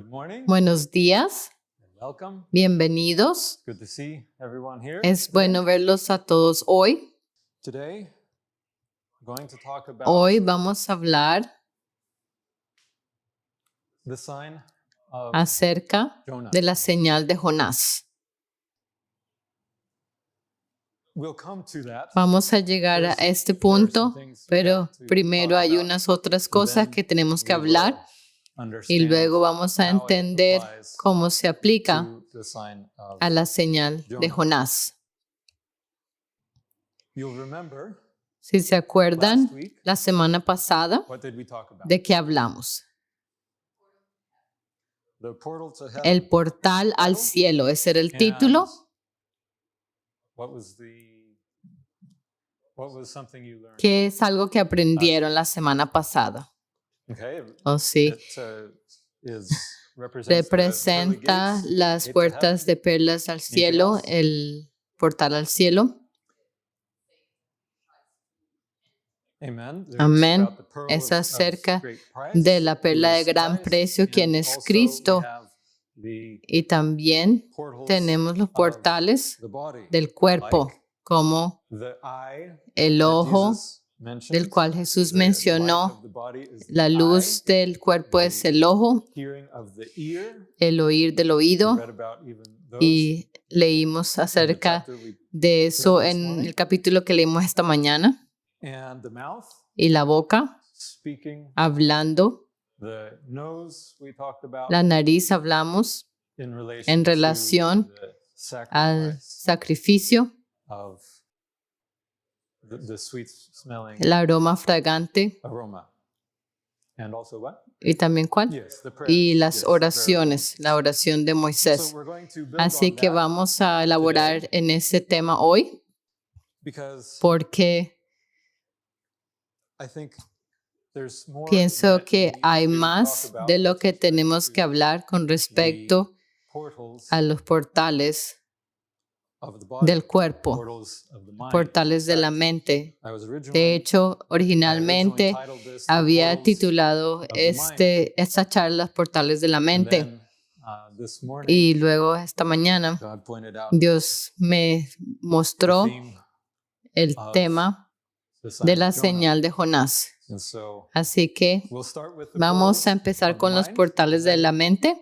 Good morning Buenos días, and welcome. bienvenidos. Good to see everyone here. Es bueno verlos a todos hoy. Today, we're going to talk about Hoy vamos a hablar the sign of acerca Jonah. de la señal de Jonás. We'll come to that. Vamos a llegar a este punto, pero primero hay unas otras cosas que tenemos que hablar y luego vamos a entender cómo se aplica To the sign of a la señal de Jonás. You'll remember Si se acuerdan, last week, la semana pasada, what did we talk about? ¿de qué hablamos? The portal to heaven. El portal al cielo, ese era el And título. What was something you learned? Que es algo que aprendieron la semana pasada. Okay. ¿O sí? It, represents the pearly Representa gates, las gate to puertas heaven. de perlas al cielo, else? el portal al cielo. Amen. It's Amén. about the pearl Es of acerca great price, de la who perla de is gran Christ, precio, quien and es also we Cristo. have the Y también portals tenemos los of portales the body, del cuerpo, like como the eye el that ojo Jesus mentioned, del cual Jesús the light mencionó. of the body is La the luz eye, del cuerpo es el ojo, hearing of the ear. el oír del We oído. read about even those Y leímos in the acerca chapter we- de eso read this en morning. el capítulo que leímos esta mañana. and the mouth Y la boca speaking, hablando, the nose we talked about la nariz hablamos in relation en relación to the al sacrifice sacrificio, of the sweet smelling el aroma fragante aroma. And also what? y también cuál. Yes, the prayers. Y las Yes, the prayer. oraciones, la oración de So Moisés. we're going to build Así on que that vamos a elaborar today. en ese tema hoy Because porque I think there's more pienso that que we hay need to más talk about de lo with que respect tenemos to que hablar con the respecto portals a los portales of the body, del cuerpo, portals of the mind. portales de In la fact, mente. I was De originally hecho, originalmente titled this The había Portals titulado the esta charla Portales de la And Mente. then, this morning, Y luego esta mañana God pointed out Dios me the mostró theme el of tema the sign de of la Jonah. señal de Jonás. And so Así que we'll start with the vamos portals a empezar of the con los mind, portales de and la then mente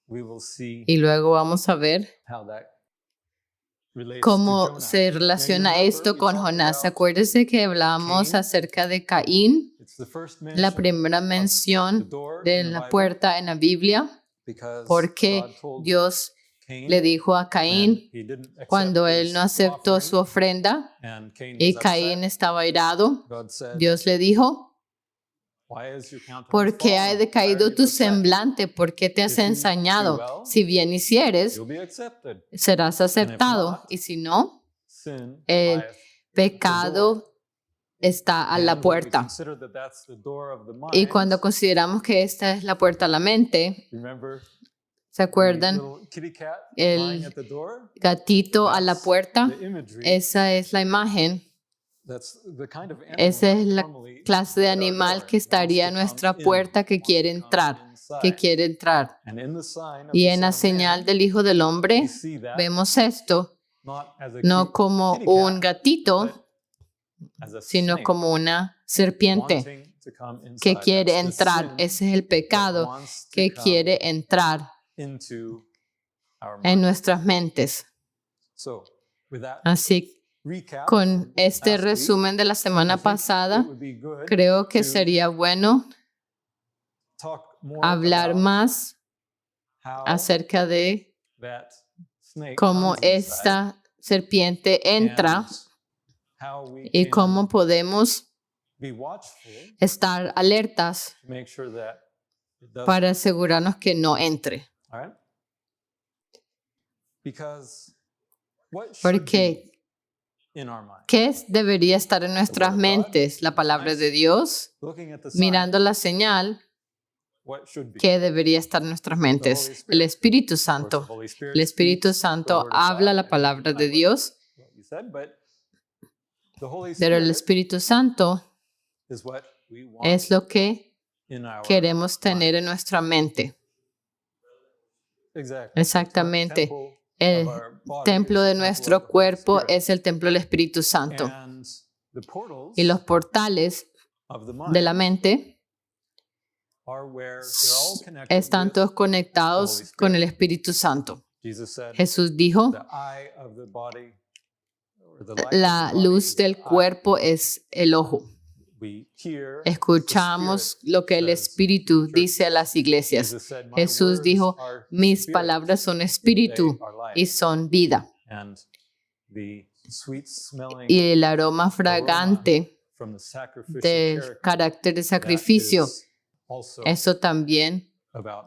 we will see y luego vamos a ver how that relates to cómo Jonah. se relaciona remember, esto we con talked Jonás. about Acuérdense que hablábamos Cain. acerca de Caín, It's the first la mention primera of the mención door de in the la Bible puerta en la Biblia, because porque God told Dios Cain le dijo a when Caín he didn't accept cuando él his no aceptó offering, su ofrenda and Cain y was Caín upset. estaba airado. God said, Dios le dijo, "Why is your countenance ¿por qué ha fallen? Why are decaído you tu upset? semblante? ¿Por qué te has If you do ensañado? well, Si bien hicieres, You'll be accepted. serás aceptado. not, Y si no, Sin el lieth at the door." pecado está a la And when we puerta. consider that that's the door of the Y mind, cuando consideramos que esta es la puerta a la mente, remember ¿se the acuerdan? little kitty cat El lying at the door? Gatito a la That's puerta, the imagery. esa es la imagen, That's the kind of animal esa es that la normally clase de at our animal door que wants estaría a to nuestra come in, puerta, que wants quiere to come entrar, que inside. quiere entrar. And in the sign of Y the en Son la of señal Man, del Hijo del Hombre we see that vemos esto, not as a no como kitty un cat, gatito, but as a sino snake como una serpiente wanting to come que inside. quiere That's the entrar. sin Ese es el that pecado wants to que come quiere entrar into our en mind. nuestras mentes. So, with that Así, recap con from este last week, resumen de la I semana think pasada, it would be good creo que to sería bueno talk more hablar about más how acerca de that snake cómo comes inside esta serpiente entra and how we y can cómo podemos be watchful estar alertas to make sure that it doesn't. para asegurarnos que no entre. All right? Because what should Porque, be in our mind? ¿qué debería estar en nuestras Word of God, mentes? La palabra de Dios, Looking at the sign, mirando la señal, what should be? ¿qué debería estar en nuestras mentes? El Espíritu Of course, the Santo. Holy Spirit El Espíritu speaks the Santo word of habla God, la and palabra de not Dios, what you said, but the Holy pero el Spirit Espíritu Santo is what we want es lo que in our queremos tener mind. en nuestra mente. Exactly. Exactamente. Temple of El our body templo is de the temple of nuestro the Holy cuerpo Spirit. es el templo del Espíritu Santo. And the portals Y los portales of the de la mind mente are where they're all connected están with todos the Holy conectados con el Spirit. Espíritu Santo. Jesus said, Jesús dijo, the eye of the body, or the light la of the body luz is the del eye. cuerpo es el ojo. We hear Escuchamos the Spirit lo que el says Espíritu to the church. dice a las iglesias. Jesus said, "My Jesús words dijo, are mis spirit, palabras son they espíritu are life." y son vida. And the sweet-smelling Y el aroma fragante from the sacrificial del character, carácter de that sacrificio, is also eso también about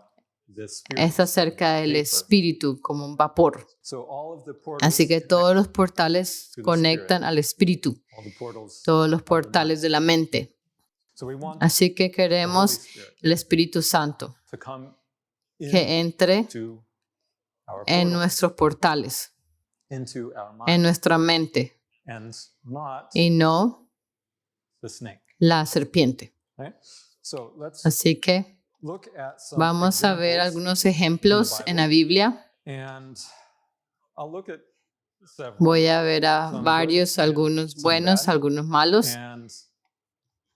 the Spirit. es acerca del Vapor. Espíritu como un vapor. So all of the portals Así que todos los portales to the conectan al Espíritu, all the portals todos los of the portales mind. de la mente. So we want Así que the Holy queremos Spirit el Espíritu Santo to come que entre into our en portals, nuestros portales, into our en mind, nuestra mente and not y no the snake. la serpiente. Right? So let's Así que look at some vamos a ver examples, algunos ejemplos en la Biblia. and I'll look at several. Voy a ver a Some good varios, and algunos some buenos, bad. algunos malos, And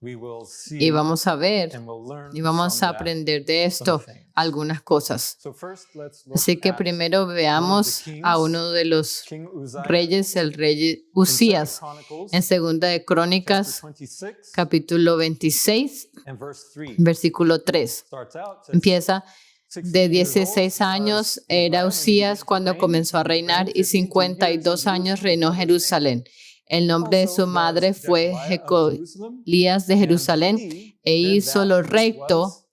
we will see y vamos a ver and we'll learn y vamos some a of that, aprender de some esto things. algunas cosas. So first, let's look Así que at primero veamos a uno de los King Uzziah reyes, el rey in Usías, 2 Chronicles, en Segunda de chapter Crónicas, 26 capítulo 26, and verse 3. versículo 3. Starts out, says, Empieza, 16 de years old 16 años was era Uzziah when he Usías began to cuando reign. comenzó a He reinar reigned y 52 years in 52 años Jerusalem. reinó His mother's name Jerusalén. El nombre de also su was madre fue Jecoliah of Jerusalem, Jecolías de and Jerusalén he e did hizo that lo which recto was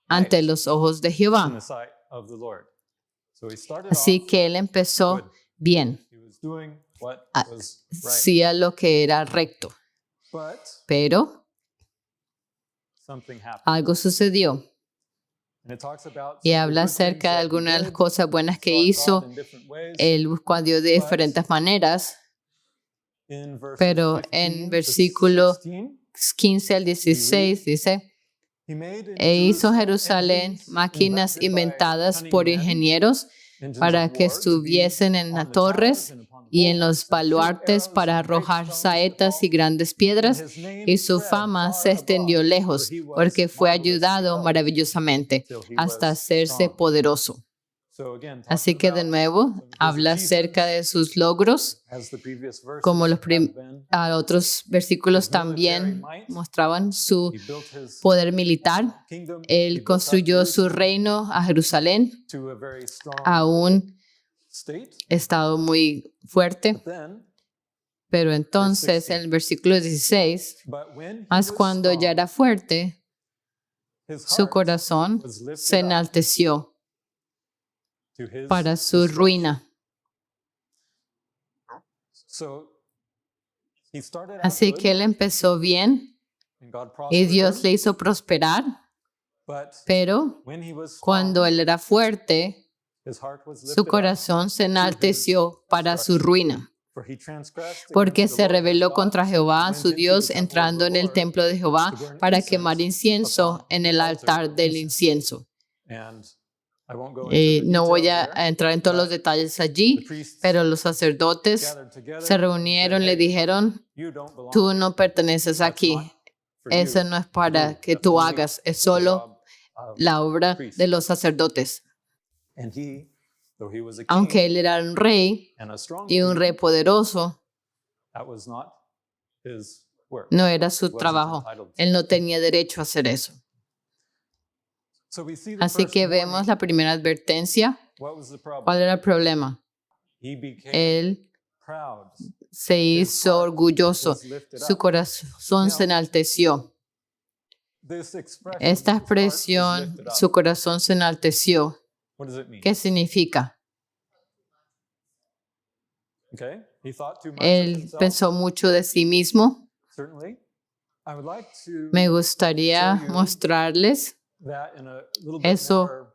ante right los ojos de in Jehová. the sight of the Lord. So he started Así off que él empezó good. bien, He was doing what Ah, was right. hacía lo que era recto, But pero something happened. algo sucedió And it talks about y some of the habla good acerca things de that he algunas de las did, cosas buenas que sought God hizo. in different ways. Él buscó a Dios de But diferentes maneras, in verses pero 15 en to versículo 16, 15 al 16 dice, he made in e hizo Jerusalem Jerusalén engines máquinas invented by inventadas cunning por men, ingenieros engines para of que war, to be estuviesen en on las the torres towers and upon the y en bulwarks, los to shoot baluartes arrows para and great arrojar stones to saetas y fall. grandes And piedras, his name y su spread fama far se extendió abroad, lejos, for he was porque fue marvelously ayudado helped maravillosamente till he hasta was hacerse strong. poderoso. So again, Así talking que de about nuevo some of his habla acerca achievements, de sus logros, as the previous verses como los have been. otros versículos His military también might. mostraban su He built his poder militar. kingdom. He Él built up construyó su Jerusalem reino a Jerusalén, to a very strong a un state. estado muy fuerte. But then, Pero entonces 16. en el versículo 16, but when he más was cuando ya strong, era fuerte, his su heart corazón was lifted se up enalteció to his para su destruction. ruina. So he started out Así good, que él empezó bien and God y prospered Dios him, le hizo prosperar, but pero when he was cuando strong, él era fuerte, his heart was su lifted up, corazón se enalteció para su ruina, for he transgressed porque against the se Lord his rebeló God, contra Jehová, went su into Dios, the temple of entrando the en el Lord templo de Jehová to burn para incense quemar incienso upon en the el altar altar of del incense. incienso. And I won't go into the No voy details a there, entrar en todos los but detalles the allí, priests pero los sacerdotes gathered together se and reunieron, said, le "Hey, dijeron, you don't belong tú here. no perteneces That's aquí, not for eso you no es to para do. que That's tú only hagas, es the solo job of la the obra priest." de los sacerdotes. And he, though he was a Aunque king él era un rey and a strong y un king, rey poderoso, that was not his work. no era He su wasn't trabajo. entitled to. Él no tenía derecho a hacer eso. So we see the Así first que warning. vemos la primera advertencia. What was the problem? ¿Cuál era el problema? He became Él proud. se hizo orgulloso, Was lifted su up. corazón se enalteció. This expression, Esta his heart was expresión, lifted up. su corazón se enalteció, What does it mean? ¿qué significa? Okay. He thought too much of Él himself. pensó mucho de sí mismo. Certainly. I would like to Me gustaría show you mostrarles that in a little bit eso more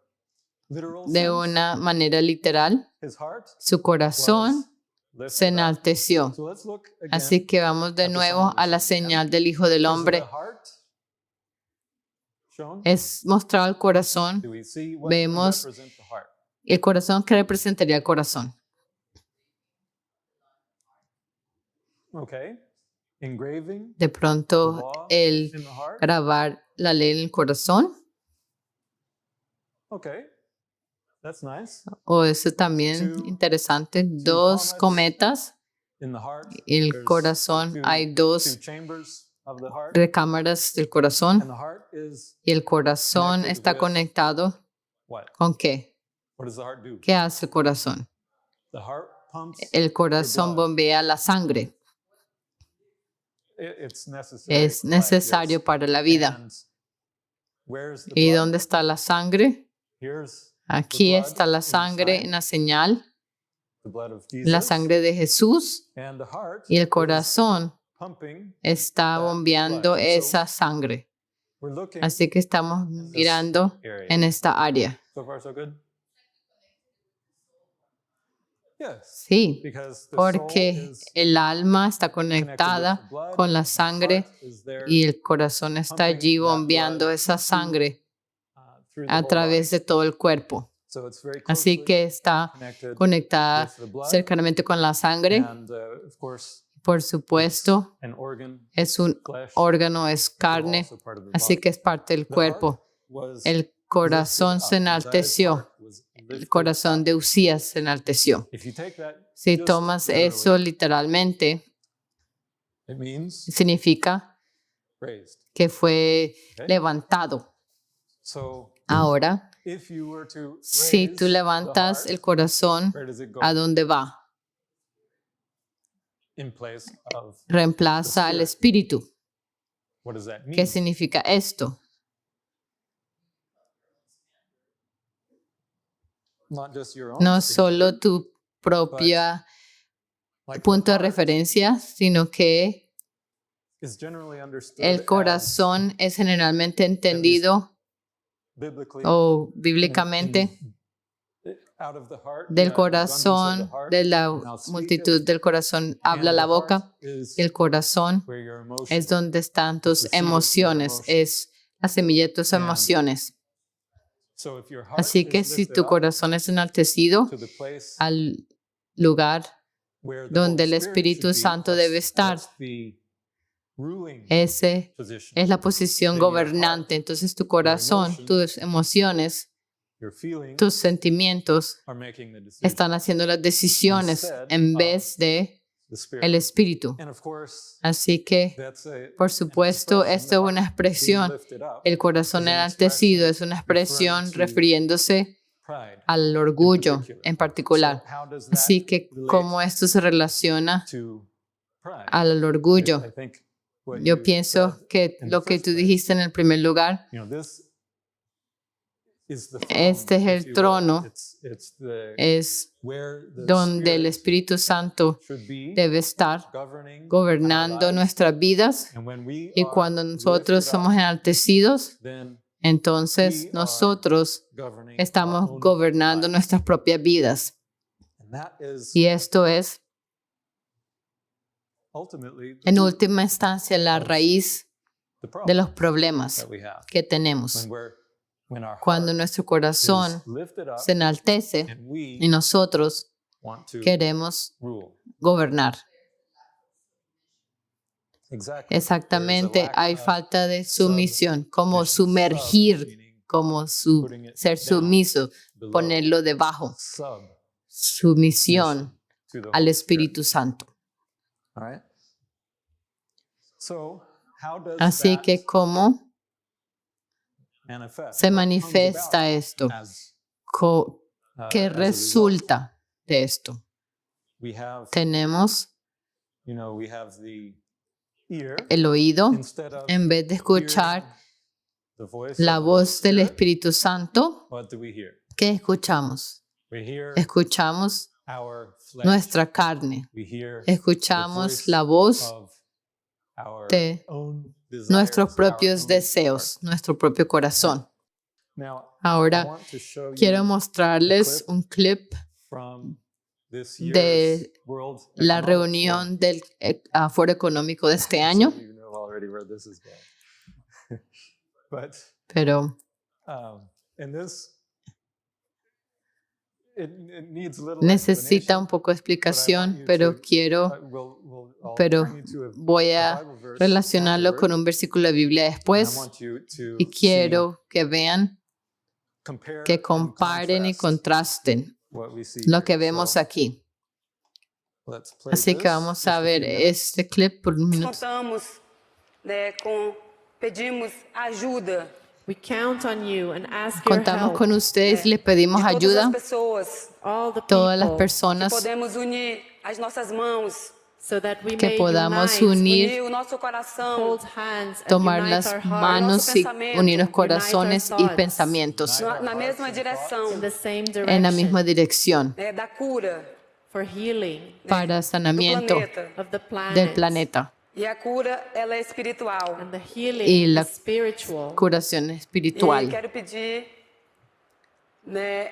literal de sense. una manera literal. His heart Su corazón was se lifted up. enalteció. So let's look again Así que vamos de at the nuevo sign a la of the man. señal del Hijo del Is the Hombre. heart shown? Es mostrado el corazón. Do we see what Vemos represents the heart? El corazón, ¿qué representaría el corazón? Okay. Engraving De the pronto, law el in the heart. grabar la ley en el corazón, Okay. That's nice. o eso también Two interesante, dos cometas. in the heart. El There's corazón, two- hay two dos chambers of the heart. recámaras del And corazón the heart is y el corazón connected está with conectado what? ¿con qué? What does the heart do? ¿Qué hace el corazón? The heart pumps. El corazón blood. bombea la sangre. It's necessary. Es necesario Yes. para la vida. And where's the ¿Y blood? dónde está la sangre? Here's Aquí blood está la in the sangre sign. en la señal, the blood of la Jesus. sangre de Jesús, And the heart y el is corazón pumping. está that bombeando blood. So esa sangre. we're looking Así que estamos mirando area. en esta área. So far, so good? Yes. Sí, Because the soul porque is el alma está connected with conectada the blood, con la and the sangre heart is there, y el corazón está allí pumping that bombeando blood esa sangre through the a whole través body. de todo el cuerpo. So it's very Así closely que está connected conectada with the blood, cercanamente con la sangre. and of course, Por supuesto, an organ, es un flesh, órgano, es but carne, also part of the así body. que es parte del The cuerpo. heart was El corazón lifted se up. Uzziah's enalteció. heart was El lifted corazón up. de Usías se enalteció. If you take that Si just tomas literally, eso literalmente, it means significa raised. que fue Okay? levantado. So Ahora, if you were to si raise tú the levantas heart, el corazón, where does it go? ¿a dónde va? In place of Reemplaza al espíritu. what does that mean? ¿Qué significa esto? Not just your own No standard, solo tu propia like punto the de heart referencia, sino que is generally understood el as corazón es generalmente entendido biblically o bíblicamente out of the heart, del the abundance of the corazón, heart, de la mouth speaketh, multitud del corazón habla and la the boca. heart is El corazón where your emotions es donde están the tus seed of your emociones, emotions. es la semilla de tus And emociones. So if your heart Así que is si lifted tu up corazón es enaltecido to the place al lugar where the donde Holy el Spirit Espíritu should be, Santo debe estar, that's the ruling ese position. es la posición Then your gobernante. heart, Entonces tu corazón, emotions, tus emociones, your feelings tus sentimientos are making the decision. están haciendo las decisiones Instead en of vez de The Spirit. el Espíritu. And of course, Así que, that's por an supuesto, expression, esto the es una heart expresión. being lifted up El corazón is an enaltecido expression es una expresión referring to refiriéndose pride al orgullo particular. en particular. So how does that Así que, relate ¿cómo esto se relaciona to pride? al orgullo? I think what Yo you pienso said que in the lo que first tú place, dijiste en el primer lugar, this is the throne, este es if el you will. trono, It's the es where the donde el Spirit Espíritu Santo should be debe estar governing gobernando our lives. nuestras vidas. And when we Y are cuando nosotros lifted somos up, enaltecidos, then entonces we are nosotros governing estamos our own gobernando lives. nuestras propias vidas. And that is Y esto es, ultimately the en root última instancia, la of raíz the de problem los problemas that we have. que tenemos. When our Cuando heart nuestro is corazón lifted up se enaltece and we y nosotros want to queremos rule. gobernar. Exactly. Exactamente, There's a lack hay of falta de sumisión, como submission. sumergir, Sub, meaning como putting it ser down, sumiso, below, ponerlo debajo, sub sumisión to the al Holy Espíritu Santo. Spirit. All right? So, how does Así that que, ¿cómo manifest? se What comes manifiesta about esto? as, ¿Qué as a result? resulta de esto? We have, Tenemos we have the ear el oído, instead of en vez de escuchar hearing the voice la of the Holy voz del Spirit, Espíritu Santo. what do we hear? ¿Qué escuchamos? We hear Escuchamos our flesh. nuestra carne. We hear Escuchamos the la voice voz of our de own desires, nuestros our propios own deseos, heart. nuestro propio corazón. Now, I Ahora want to show quiero you mostrarles un clip from this de year's World la Economic reunión del Foro Económico de este Forum. año, Some of you know already where this is going. But pero in this necesita un poco de explicación, pero voy a relacionarlo con un versículo de Biblia después y quiero que vean, que comparen y contrasten lo que vemos aquí. Así que vamos a ver este clip por un minuto. Pedimos ayuda. We count on you and ask your Contamos help. con ustedes y les pedimos De todas ayuda. as pessoas, All the Todas las people, que personas podemos unir as nossas mãos, so that we que may podamos unite, unir, unir o nosso coração, hold hands, and tomar unite las our hearts manos y unir los corazones y thoughts. pensamientos na mesma direção, in the same en la misma direction dirección da cura for healing para do sanamiento planeta. of the planet. del planeta. E a cura, ela é espiritual. And the healing Y la is spiritual. curación E espiritual. quero pedir, né,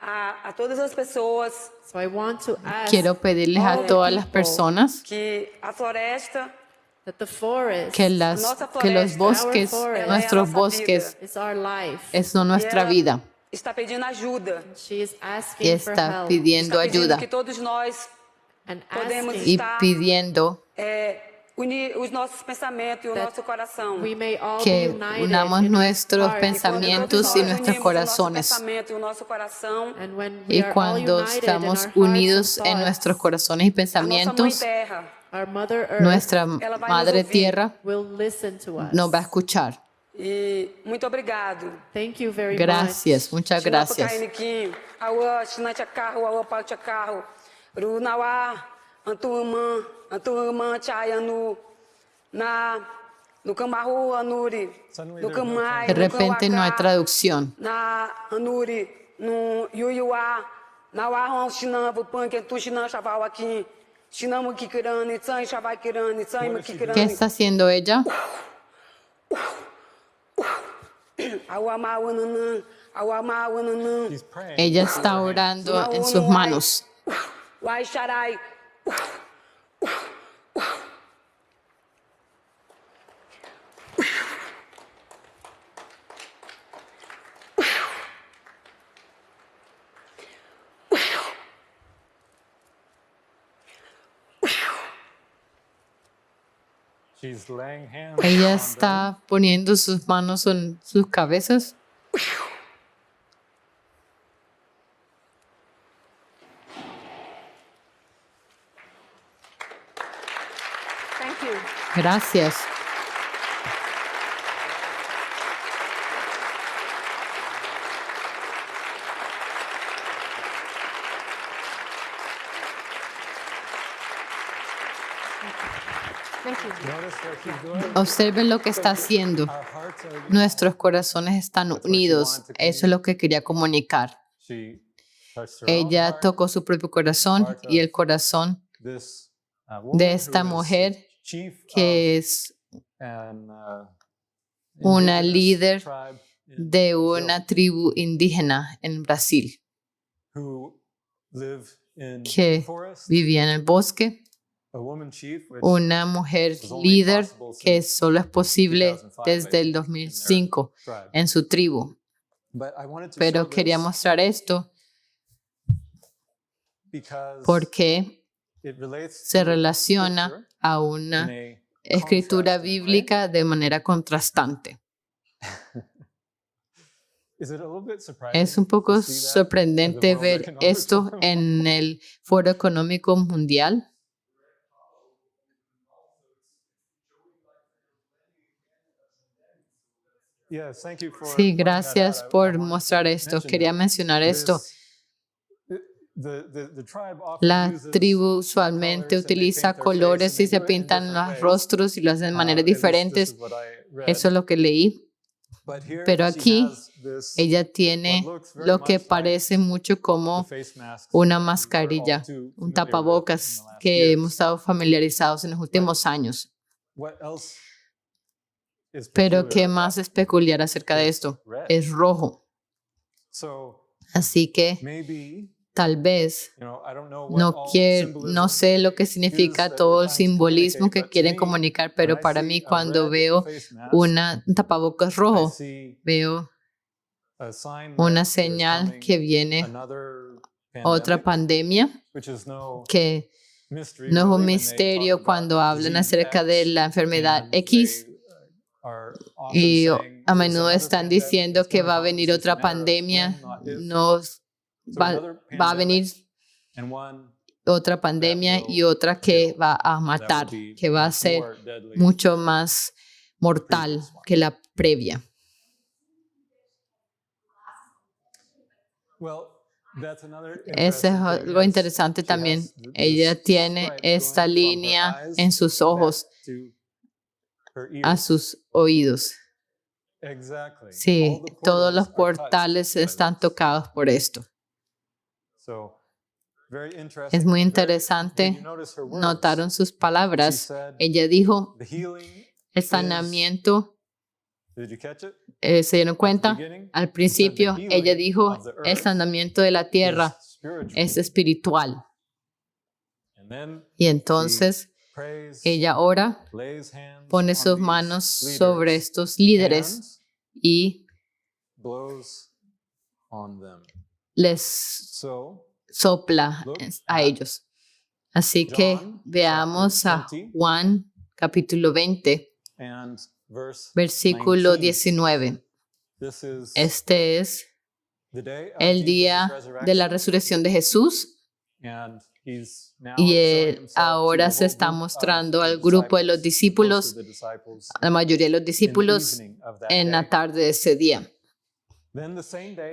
a todas as pessoas So I want to ask Quiero pedirles a all the todas las people personas que a floresta that the forest que los bosques, Our nuestros forest bosques, is our life. es nuestra ela vida está pedindo ajuda. She is y asking for está help pidiendo Está pedindo ayuda que todos nós and podemos asking y pidiendo unir os nossos pensamentos e o That nosso coração. we may all que be united unamos in our nuestros heart. pensamientos y nuestros corazones. pensamento e o nosso coração, And when we Y are all cuando united in estamos our hearts unidos and en thoughts, nuestros corazones y a nossa mãe pensamientos, terra, our Mother Earth nuestra ela vai Madre nos ouvir. Tierra will listen to us. nos va a escuchar. e muito obrigado. Thank you very Gracias, much. muchas gracias. Kainiquim, aua chinante carro, aua pau carro, runawa, antuman chayanu, no camarro anuri, no camai, De repente no hay traducción. na anuri, no yuyuá, na warram chinambo punk, tu chinam chaval aqui, chinamo kikirani, tsai chavai kirani, tsai ¿Qué makikirani, está haciendo ella? awamawananã, awamawananã, Ella está orando en sus manos. Wai charai. Ella está poniendo sus manos en sus cabezas. Thank you. Gracias. Thank you. Observen lo que está haciendo. Nuestros corazones están unidos. Eso es lo que quería comunicar. Ella tocó su propio corazón y el corazón de esta mujer que es una líder de una tribu indígena en Brasil que vivía en el bosque. Una mujer líder que solo es posible desde el 2005 en su tribu. Pero quería mostrar esto porque se relaciona a una escritura bíblica de manera contrastante. Es un poco sorprendente ver esto en el Foro Económico Mundial. Sí, gracias por mostrar esto. Quería mencionar esto. La tribu usualmente utiliza colores y se pintan los rostros y lo hacen de maneras diferentes. Eso es lo que leí. Pero aquí ella tiene lo que parece mucho como una mascarilla, un tapabocas que hemos estado familiarizados en los últimos años. Pero ¿qué más es peculiar acerca de esto? Es rojo. Así que tal vez no sé lo que significa todo el simbolismo que quieren comunicar, pero para mí cuando veo un tapabocas rojo, veo una señal que viene otra pandemia, que no es un misterio cuando hablan acerca de la enfermedad X y a menudo están diciendo que va a venir otra pandemia, va a venir otra pandemia y otra que va a matar, que va a ser mucho más mortal que la previa. Ese es algo interesante también. Ella tiene esta línea en sus ojos, a sus oídos. Sí, todos los portales están tocados por esto. Es muy interesante. Notaron sus palabras. Ella dijo, el sanamiento, ¿se dieron cuenta? Al principio, ella dijo, el sanamiento de la tierra es espiritual. Y entonces, ella ora, pone sus manos sobre estos líderes y les sopla a ellos. Así que veamos a Juan capítulo 20, versículo 19. Este es el día de la resurrección de Jesús y él ahora se está mostrando al grupo de los discípulos, la mayoría de los discípulos, en la tarde de ese día.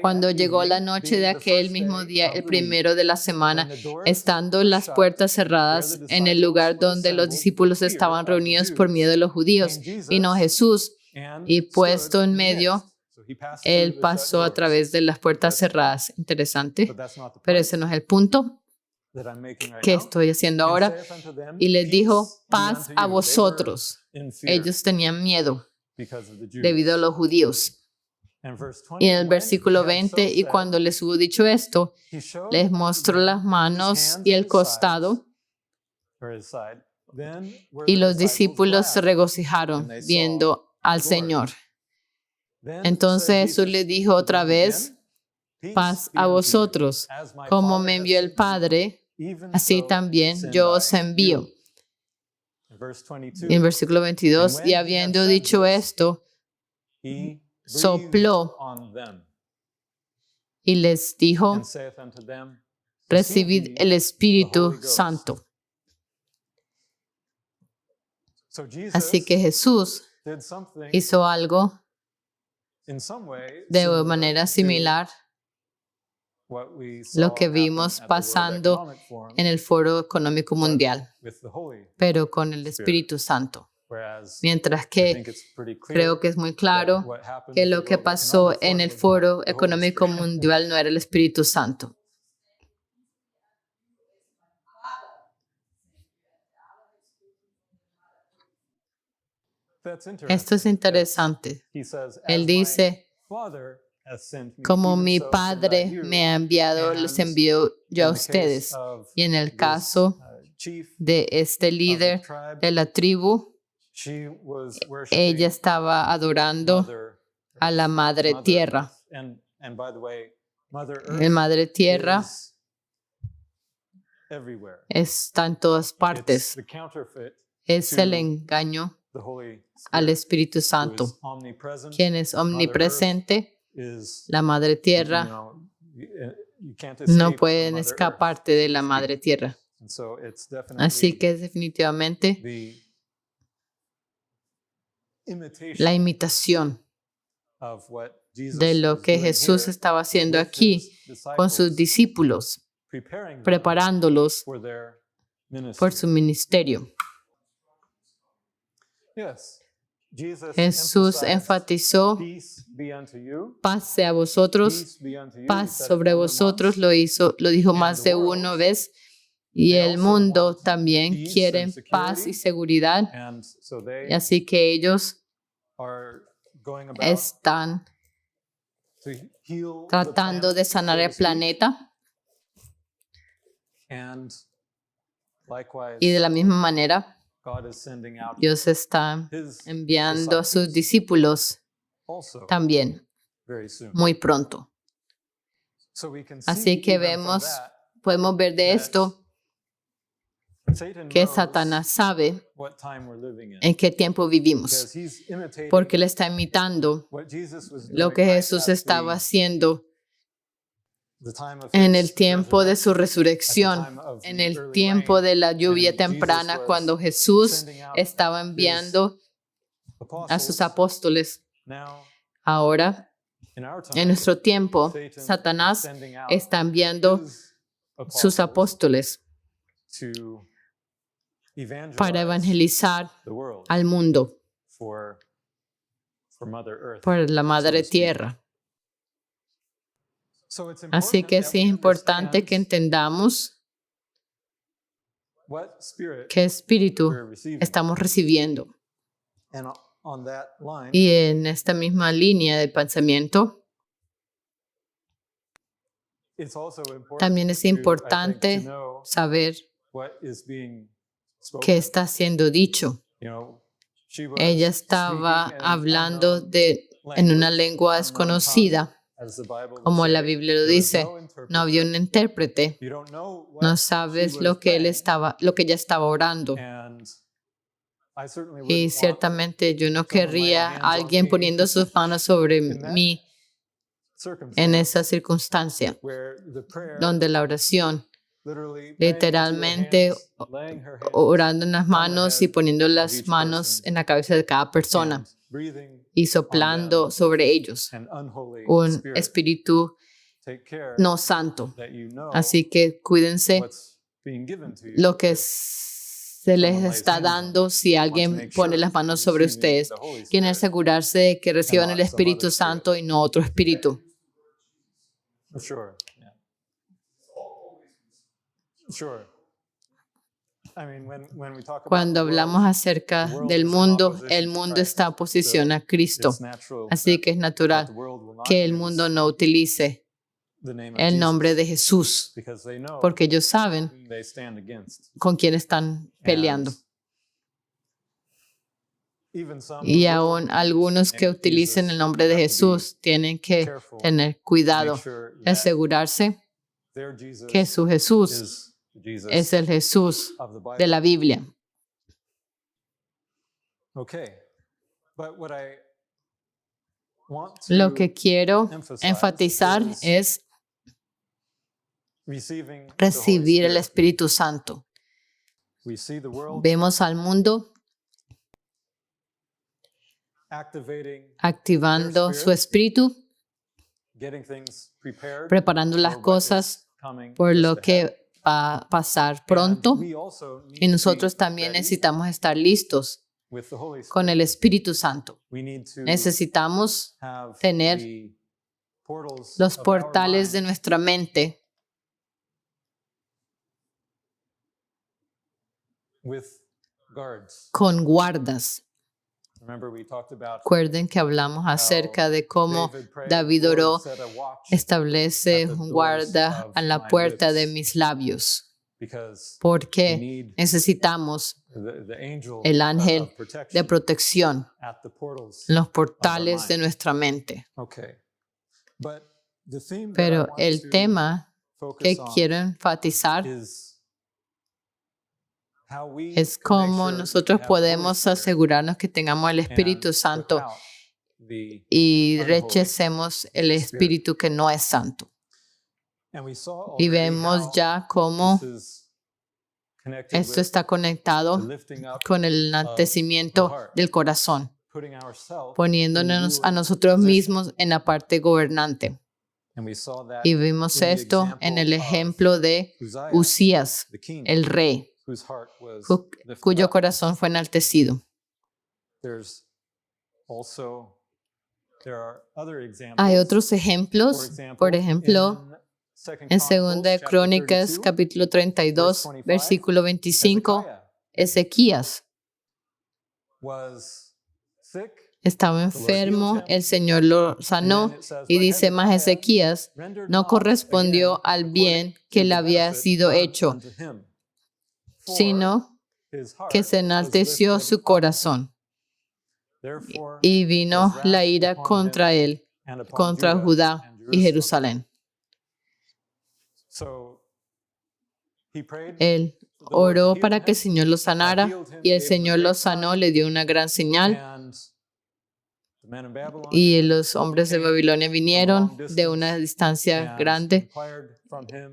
Cuando llegó la noche de aquel mismo día, el primero de la semana, estando las puertas cerradas en el lugar donde los discípulos estaban reunidos por miedo de los judíos, vino Jesús y puesto en medio, él pasó a través de las puertas cerradas. Interesante, pero ese no es el punto que estoy haciendo ahora. Y les dijo, paz a vosotros. Ellos tenían miedo debido a los judíos. Y en el versículo 20, y cuando les hubo dicho esto, les mostró las manos y el costado, y los discípulos se regocijaron viendo al Señor. Entonces Jesús les dijo otra vez, paz a vosotros, como me envió el Padre, así también yo os envío. Y en versículo 22, y habiendo dicho esto, sopló y les dijo, recibid el Espíritu Santo. Así que Jesús hizo algo de manera similar lo que vimos pasando en el Foro Económico Mundial, pero con el Espíritu Santo. Mientras que creo que es muy claro que lo que pasó en el Foro Económico Mundial no era el Espíritu Santo. Esto es interesante. Él dice, como mi Padre me ha enviado, los envío yo a ustedes. Y en el caso de este líder de la tribu, ella estaba adorando a la Madre Tierra. La Madre Tierra está en todas partes. Es el engaño al Espíritu Santo. Quien es omnipresente, la Madre Tierra, no pueden escaparte de la Madre Tierra. Así que es definitivamente la imitación de lo que Jesús estaba haciendo aquí con sus discípulos, preparándolos por su ministerio. Jesús enfatizó, paz sea a vosotros, paz sobre vosotros, lo dijo más de una vez, y el mundo también quiere paz y seguridad, y así que ellos están tratando de sanar el planeta, y de la misma manera Dios está enviando a sus discípulos también. muy pronto. Así que podemos ver de esto que Satanás sabe en qué tiempo vivimos, porque él está imitando lo que Jesús estaba haciendo en el tiempo de su resurrección, en el tiempo de la lluvia temprana, cuando Jesús estaba enviando a sus apóstoles. Ahora, en nuestro tiempo, Satanás está enviando sus apóstoles para evangelizar al mundo por la madre tierra. Así que es importante que entendamos qué espíritu estamos recibiendo. Y en esta misma línea de pensamiento, también es importante saber qué está siendo dicho. Ella estaba hablando en una lengua desconocida, como la Biblia lo dice. No había un intérprete. No sabes lo que ella estaba orando. Y ciertamente yo no querría a alguien poniendo sus manos sobre mí en esa circunstancia, donde la oración, literalmente orando en las manos y poniendo las manos en la cabeza de cada persona y soplando sobre ellos un espíritu no santo. Así que cuídense lo que se les está dando si alguien pone las manos sobre ustedes. Quieren asegurarse de que reciban el Espíritu Santo y no otro espíritu. Cuando hablamos acerca del mundo, el mundo está en oposición a Cristo. Así que es natural que el mundo no utilice el nombre de Jesús, porque ellos saben con quién están peleando. Y aún algunos que utilicen el nombre de Jesús tienen que tener cuidado, asegurarse que su Jesús es el Jesús de la Biblia. Lo que quiero enfatizar es recibir el Espíritu Santo. Vemos al mundo activando su espíritu, preparando las cosas por lo que va a pasar pronto. Y nosotros también necesitamos estar listos con el Espíritu Santo. Necesitamos tener los portales de nuestra mente con guardas. Recuerden que hablamos acerca de cómo David oró, establece un guarda a la puerta de mis labios, porque necesitamos el ángel de protección en los portales de nuestra mente. Pero el tema que quiero enfatizar es cómo nosotros podemos asegurarnos que tengamos el Espíritu Santo y rechacemos el Espíritu que no es santo. Y vemos ya cómo esto está conectado con el enaltecimiento del corazón, poniéndonos a nosotros mismos en la parte gobernante. Y vimos esto en el ejemplo de Usías, el rey, cuyo corazón fue enaltecido. Hay otros ejemplos, por ejemplo, en 2 de Crónicas, capítulo 32, versículo 25, Ezequías estaba enfermo, el Señor lo sanó, y dice más, Ezequías no correspondió al bien que le había sido hecho, sino que se enalteció su corazón y vino la ira contra él contra Judá y Jerusalén. Él oró para que el Señor lo sanara y el Señor lo sanó, le dio una gran señal y los hombres de Babilonia vinieron de una distancia grande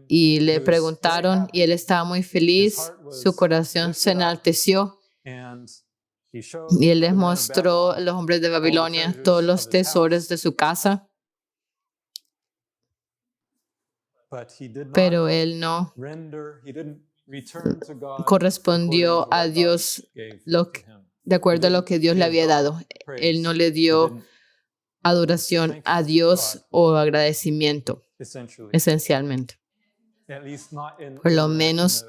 y le preguntaron y él estaba muy feliz, su corazón se enalteció y él les mostró a los hombres de Babilonia todos los tesoros de su casa, pero él no correspondió a Dios de acuerdo a lo que Dios le había dado. Él no le dio adoración a Dios o agradecimiento, esencialmente. Por lo menos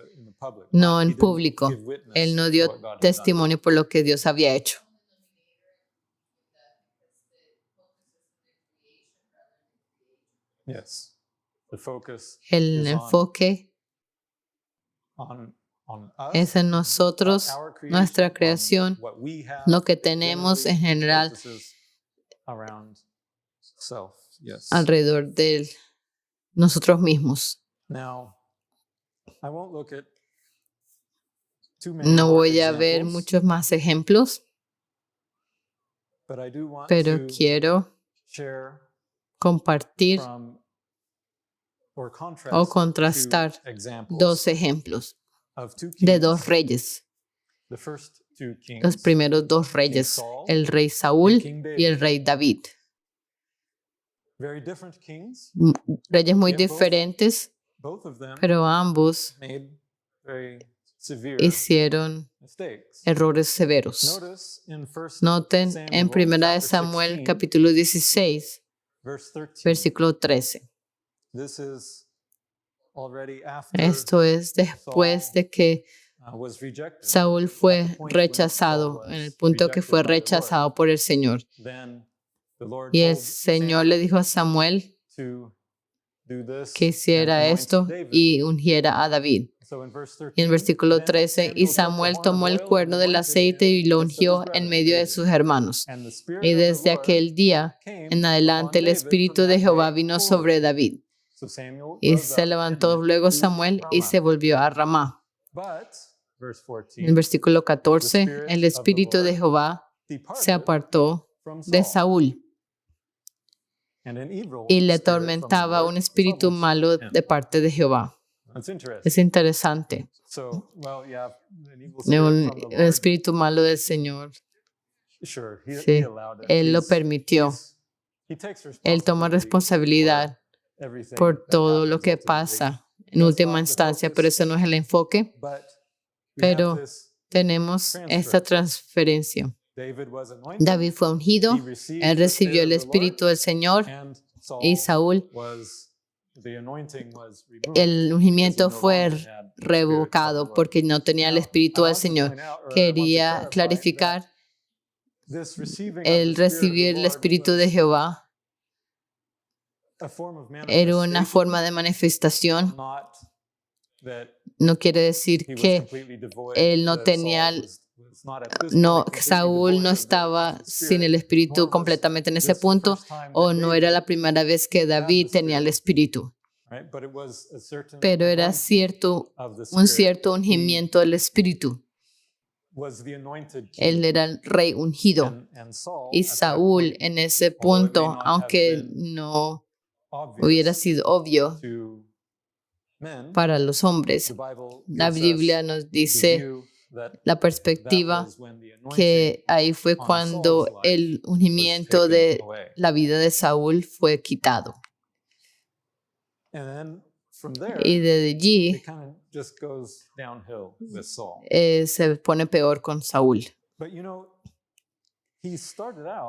no en público. Él no dio testimonio por lo que Dios había hecho. El enfoque es en nosotros, nuestra creación, lo que tenemos en general alrededor de nosotros mismos. No voy a ver muchos más ejemplos, pero quiero compartir o contrastar dos ejemplos de dos reyes. Los primeros dos reyes, el rey Saúl y el rey David. Reyes muy diferentes, pero ambos hicieron errores severos. Noten en 1 Samuel capítulo 16, versículo 13. Esto es después de que Saúl fue rechazado, en el punto que fue rechazado por el Señor. Y el Señor le dijo a Samuel que hiciera esto y ungiera a David. Y en versículo 13, y Samuel tomó el cuerno del aceite y lo ungió en medio de sus hermanos. Y desde aquel día en adelante el Espíritu de Jehová vino sobre David. Y se levantó luego Samuel y se volvió a Ramá. En versículo 14, el Espíritu de Jehová se apartó de Saúl y le atormentaba un espíritu malo de parte de Jehová. Es interesante. Un espíritu malo del Señor. Sí, Él lo permitió. Él toma responsabilidad por todo lo que pasa en última instancia, pero eso no es el enfoque. Pero tenemos esta transferencia. David fue ungido, él recibió el Espíritu del Señor y Saúl, el ungimiento fue revocado porque no tenía el Espíritu del Señor. Quería clarificar, el recibir el Espíritu de Jehová era una forma de manifestación. No quiere decir que él no tenía, Saúl no estaba sin el Espíritu completamente en ese punto, o no era la primera vez que David tenía el Espíritu. Pero era un cierto ungimiento del Espíritu. Él era el rey ungido. Y Saúl en ese punto, aunque no hubiera sido obvio para los hombres, la Biblia nos dice la perspectiva que ahí fue cuando el ungimiento de la vida de Saúl fue quitado. Y desde allí se pone peor con Saúl.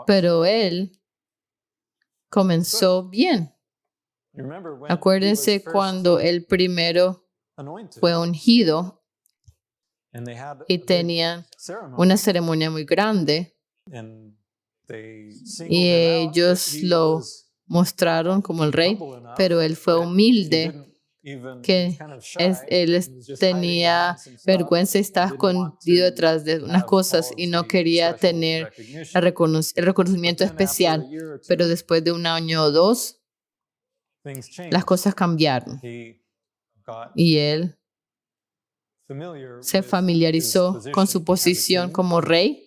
Pero él comenzó bien. Acuérdense cuando el primero fue ungido y tenían una ceremonia muy grande y ellos lo mostraron como el rey, pero él fue humilde que tenía vergüenza y estaba escondido detrás de unas cosas y no quería tener el reconocimiento especial. Pero después de un año o dos, las cosas cambiaron y él se familiarizó con su posición como rey.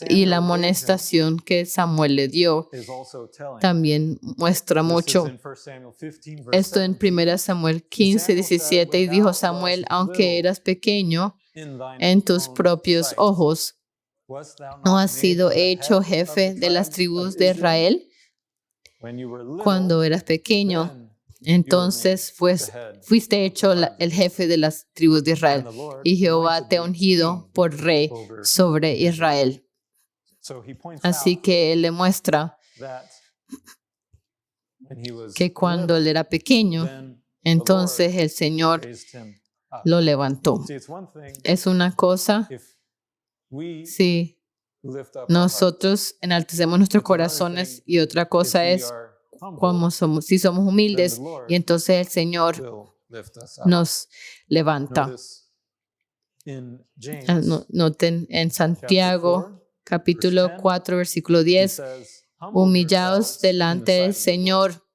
Y la amonestación que Samuel le dio también muestra mucho. Esto en 1 Samuel 15, 17, y dijo Samuel, aunque eras pequeño en tus propios ojos, ¿no has sido hecho jefe de las tribus de Israel? Cuando eras pequeño, entonces fuiste hecho el jefe de las tribus de Israel, y Jehová te ha ungido por rey sobre Israel. Así que él le muestra que cuando él era pequeño, entonces el Señor lo levantó. Es una cosa si nosotros enaltecemos nuestros corazones, y otra cosa es si somos humildes, y entonces el Señor nos levanta. Noten en Santiago capítulo 4 versículo 10, humillaos delante del Señor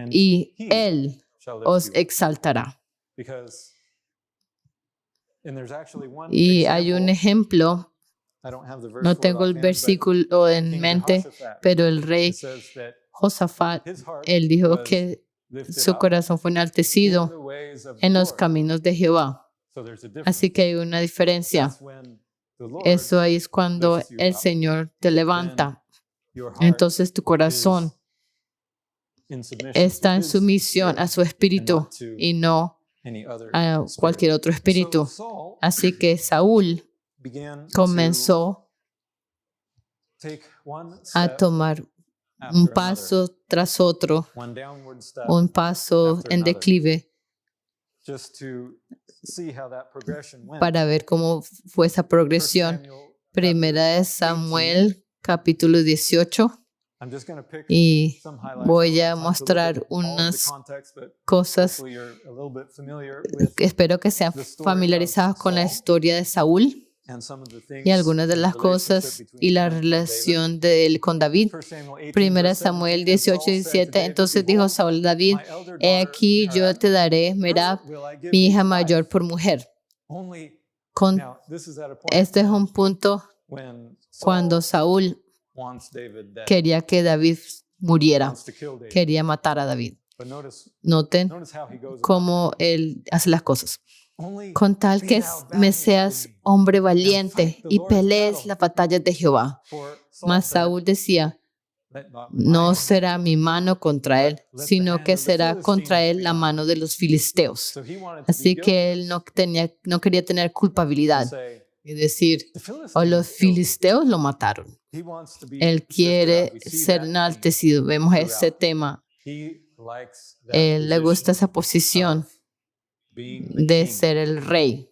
y Él os exaltará. Y hay un ejemplo, no tengo el versículo en mente, pero el rey Josafat, él dijo que su corazón fue enaltecido en los caminos de Jehová. Así que hay una diferencia. Eso ahí es cuando el Señor te levanta. Entonces tu corazón está en sumisión a su espíritu y no a cualquier otro espíritu. Así que Saúl comenzó a tomar un paso tras otro, un paso en declive, para ver cómo fue esa progresión. Primera de Samuel, capítulo 18. Y voy a mostrar unas cosas que espero que sean familiarizados con la historia de Saúl y algunas de las cosas y la relación de él con David. Primera Samuel 18 y 17. Entonces dijo Saúl a David, he aquí yo te daré Merab, mi hija mayor, por mujer. Este es un punto cuando Saúl quería que David muriera, quería matar a David. Noten cómo él hace las cosas. Con tal que me seas hombre valiente y pelees las batallas de Jehová. Mas Saúl decía, no será mi mano contra él, sino que será contra él la mano de los filisteos. Así que él no quería tener culpabilidad y decir, los filisteos lo mataron. Él quiere ser enaltecido. Vemos ese tema. Él le gusta esa posición de ser el rey.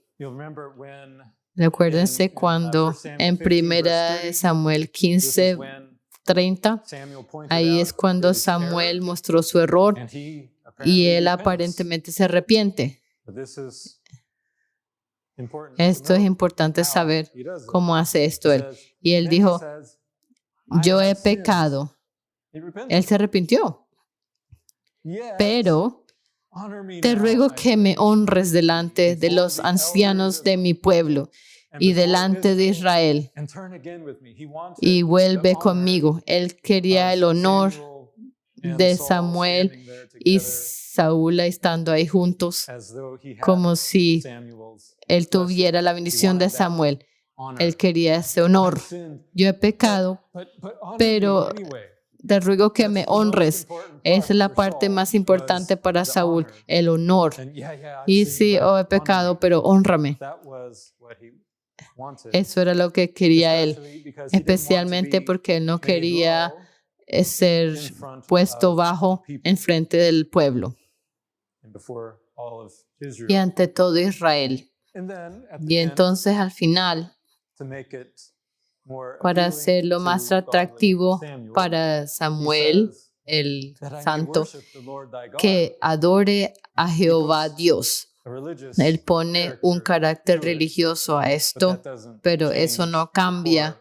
Recuérdense cuando en 1 Samuel 15, 30, ahí es cuando Samuel mostró su error y él aparentemente se arrepiente. Esto es importante saber cómo hace esto él. Y él dijo, yo he pecado. Él se arrepintió. Pero te ruego que me honres delante de los ancianos de mi pueblo y delante de Israel y vuelve conmigo. Él quería el honor de Samuel y Saúl estando ahí juntos, como si él tuviera la bendición de Samuel. Él quería ese honor. Yo he pecado, pero te ruego que me honres. Esa es la parte más importante para Saúl, el honor. Y sí, he pecado, pero hónrame. Eso era lo que quería él, especialmente porque él no quería ser puesto bajo en frente del pueblo y ante todo Israel. Y entonces al final, para hacerlo más atractivo para Samuel, el santo, que adore a Jehová Dios. Él pone un carácter religioso a esto, pero eso no cambia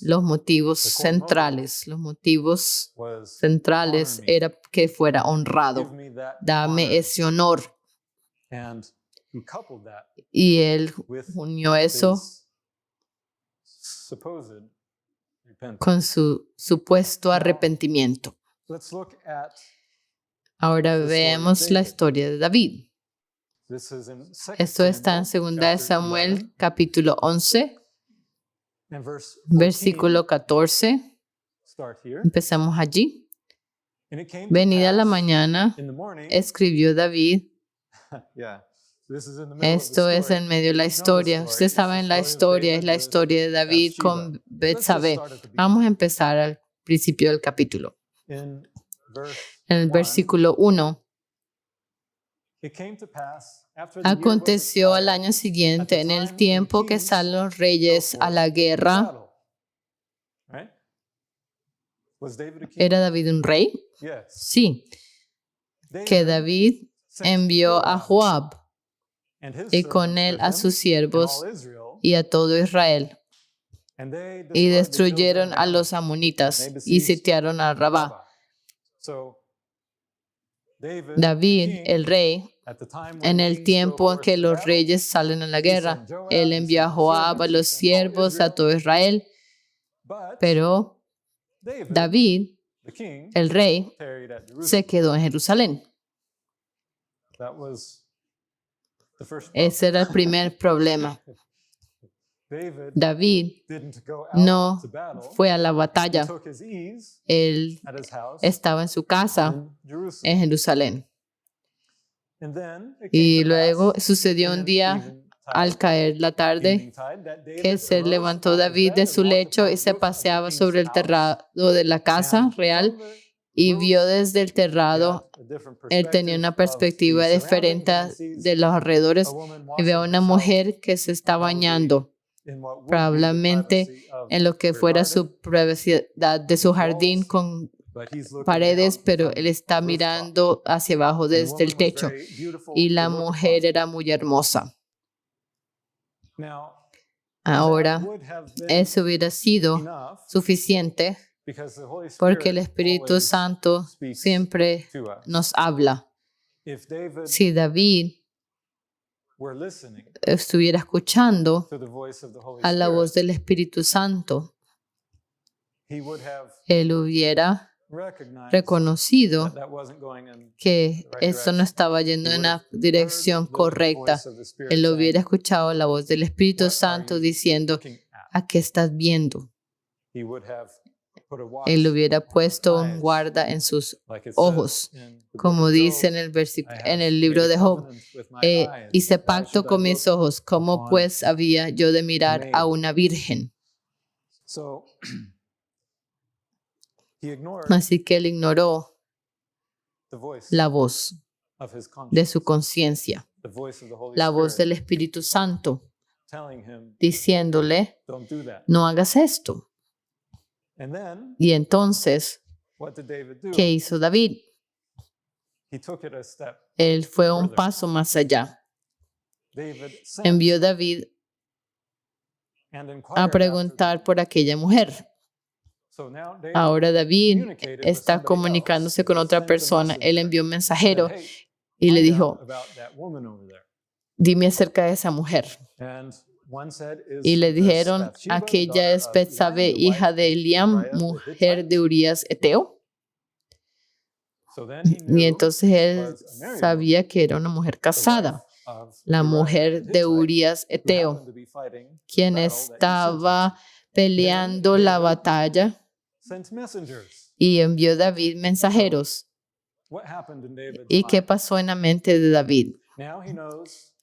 los motivos centrales. Los motivos centrales era que fuera honrado. Dame ese honor. Y él unió eso con su supuesto arrepentimiento. Ahora veamos la historia de David. Esto está en 2 de Samuel, capítulo 11, versículo 14. Empezamos allí. Venida la mañana, escribió David. Esto es en medio de la historia. Usted sabe en la historia, es la historia de David con Betsabé. Vamos a empezar al principio del capítulo. En el versículo 1. Aconteció al año siguiente, en el tiempo que salen los reyes a la guerra. ¿Era David un rey? Sí. Que David envió a Joab y con él a sus siervos y a todo Israel. Y destruyeron a los amonitas y sitiaron a Rabá. David, el rey, en el tiempo en que los reyes salen a la guerra, él envió a Joab, a los siervos, a todo Israel. Pero David, el rey, se quedó en Jerusalén. Ese era el primer problema. David no fue a la batalla. Él estaba en su casa en Jerusalén. Y luego sucedió un día, al caer la tarde, que se levantó David de su lecho y se paseaba sobre el terrado de la casa real y vio desde el terrado. Él tenía una perspectiva diferente de los alrededores y vio a una mujer que se está bañando, probablemente en lo que fuera su privacidad de su jardín con paredes, pero él está mirando hacia abajo desde el techo y la mujer era muy hermosa. Ahora, eso hubiera sido suficiente porque el Espíritu Santo siempre nos habla. Si David estuviera escuchando a la voz del Espíritu Santo, él hubiera reconocido que eso no estaba yendo en la dirección correcta. Él hubiera escuchado la voz del Espíritu Santo diciendo, ¿a qué estás viendo? Él hubiera puesto un guarda en sus ojos, como dice en el libro de Job. Hice pacto con mis ojos, ¿cómo pues había yo de mirar a una virgen? Así que él ignoró la voz de su conciencia, la voz del Espíritu Santo, diciéndole, no hagas esto. Y entonces, ¿qué hizo David? Él fue un paso más allá. Envió David a preguntar por aquella mujer. Ahora David está comunicándose con otra persona. Él envió un mensajero y le dijo, dime acerca de esa mujer. Y le dijeron, aquella es Betsabé, hija de Eliam, mujer de Urías Eteo. Y entonces él sabía que era una mujer casada, la mujer de Urías Eteo, quien estaba peleando la batalla, y envió David mensajeros. ¿Y qué pasó en la mente de David?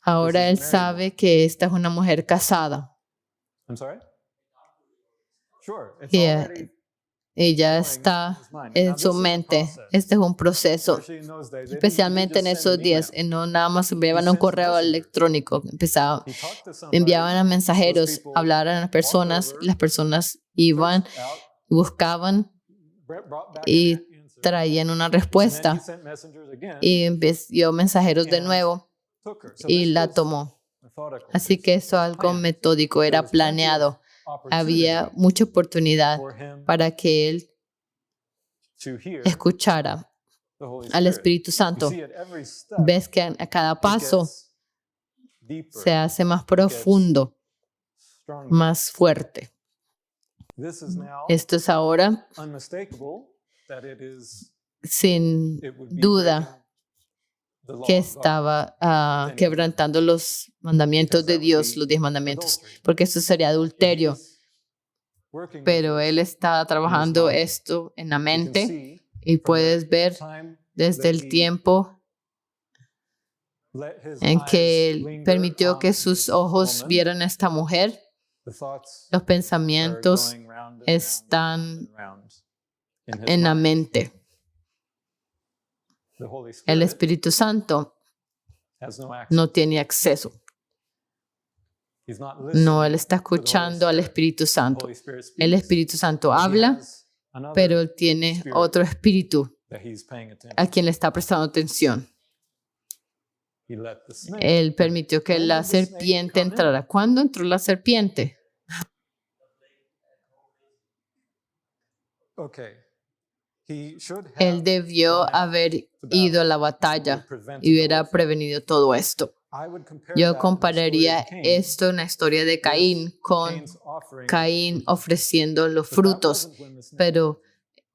Ahora él sabe que esta es una mujer casada. ella está en su mente. Este es un proceso, especialmente en esos días. Y no nada más enviaban un correo electrónico, enviaban a mensajeros, hablaban a las personas iban, buscaban y traían una respuesta. Y envió mensajeros de nuevo y la tomó. Así que eso es algo metódico, era planeado. Había mucha oportunidad para que él escuchara al Espíritu Santo. Ves que a cada paso se hace más profundo, más fuerte. Esto es ahora sin duda que estaba quebrantando los mandamientos de Dios, los 10 mandamientos, porque eso sería adulterio. Pero él está trabajando esto en la mente y puedes ver desde el tiempo en que él permitió que sus ojos vieran a esta mujer. Los pensamientos están en la mente. El Espíritu Santo no tiene acceso. No, él está escuchando al Espíritu Santo. El Espíritu Santo habla, pero él tiene otro espíritu a quien le está prestando atención. Él permitió que la serpiente entrara. ¿Cuándo entró la serpiente? Él debió haber ido a la batalla y hubiera prevenido todo esto. Yo compararía esto en la historia de Caín con Caín ofreciendo los frutos, pero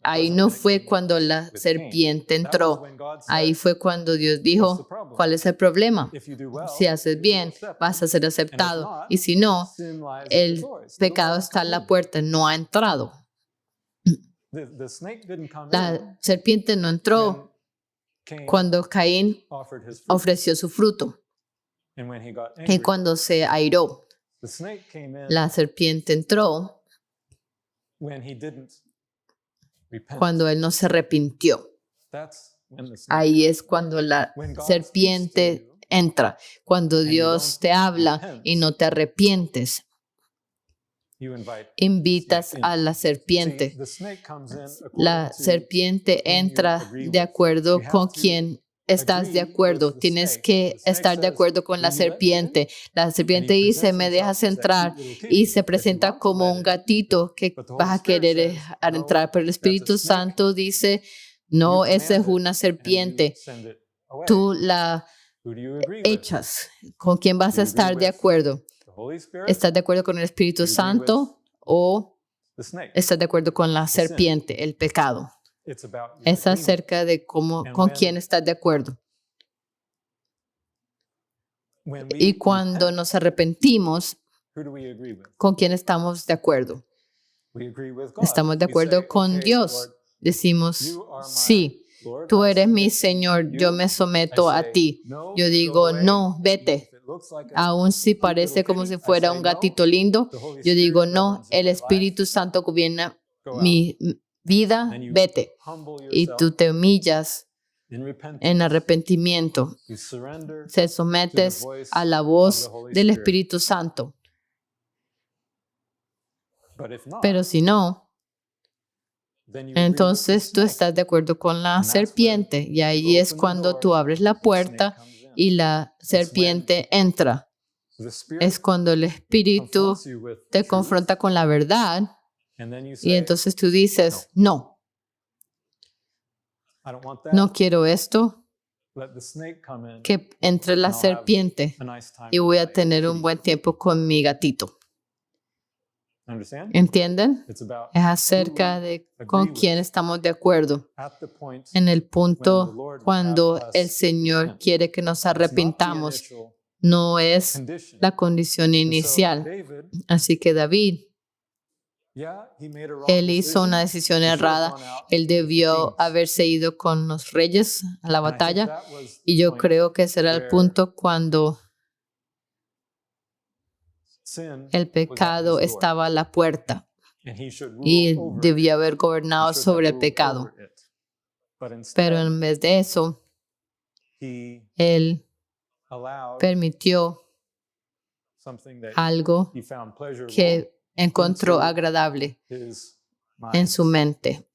ahí no fue cuando la serpiente entró. Ahí fue cuando Dios dijo, ¿cuál es el problema? Si haces bien, vas a ser aceptado. Y si no, el pecado está en la puerta, no ha entrado. La serpiente no entró cuando Caín ofreció su fruto. Y cuando se airó, la serpiente entró cuando él no se arrepintió. Ahí es cuando la serpiente entra, cuando Dios te habla y no te arrepientes. Invitas a la serpiente. La serpiente entra de acuerdo con quien estás de acuerdo. Tienes que estar de acuerdo con la serpiente. La serpiente dice, me dejas entrar, y se presenta como un gatito que vas a querer entrar. Pero el Espíritu Santo dice, no, esa es una serpiente. Tú la echas. ¿Con quién vas a estar de acuerdo? ¿Estás de acuerdo con el Espíritu Santo o estás de acuerdo con la serpiente, el pecado? Es acerca de con quién estás de acuerdo. Y cuando nos arrepentimos, ¿con quién estamos de acuerdo? Estamos de acuerdo con Dios. Decimos, sí, tú eres mi Señor, yo me someto a ti. Yo digo, no, vete. Aun si parece como si fuera un gatito lindo, yo digo, no, el Espíritu Santo gobierna mi vida, vete. Y tú te humillas en arrepentimiento. Se sometes a la voz del Espíritu Santo. Pero si no, entonces tú estás de acuerdo con la serpiente, y ahí es cuando tú abres la puerta y la serpiente entra. Es cuando el Espíritu te confronta con la verdad, y entonces tú dices, no, no quiero esto, que entre la serpiente y voy a tener un buen tiempo con mi gatito. ¿Entienden? Es acerca de con quién estamos de acuerdo. En el punto cuando el Señor quiere que nos arrepintamos, no es la condición inicial. Así que David, él hizo una decisión errada. Él debió haberse ido con los reyes a la batalla, y yo creo que ese era el punto cuando el pecado estaba a la puerta. y debió haber gobernado sobre el pecado. Pero en vez de eso, él permitió algo que encontró agradable en su mente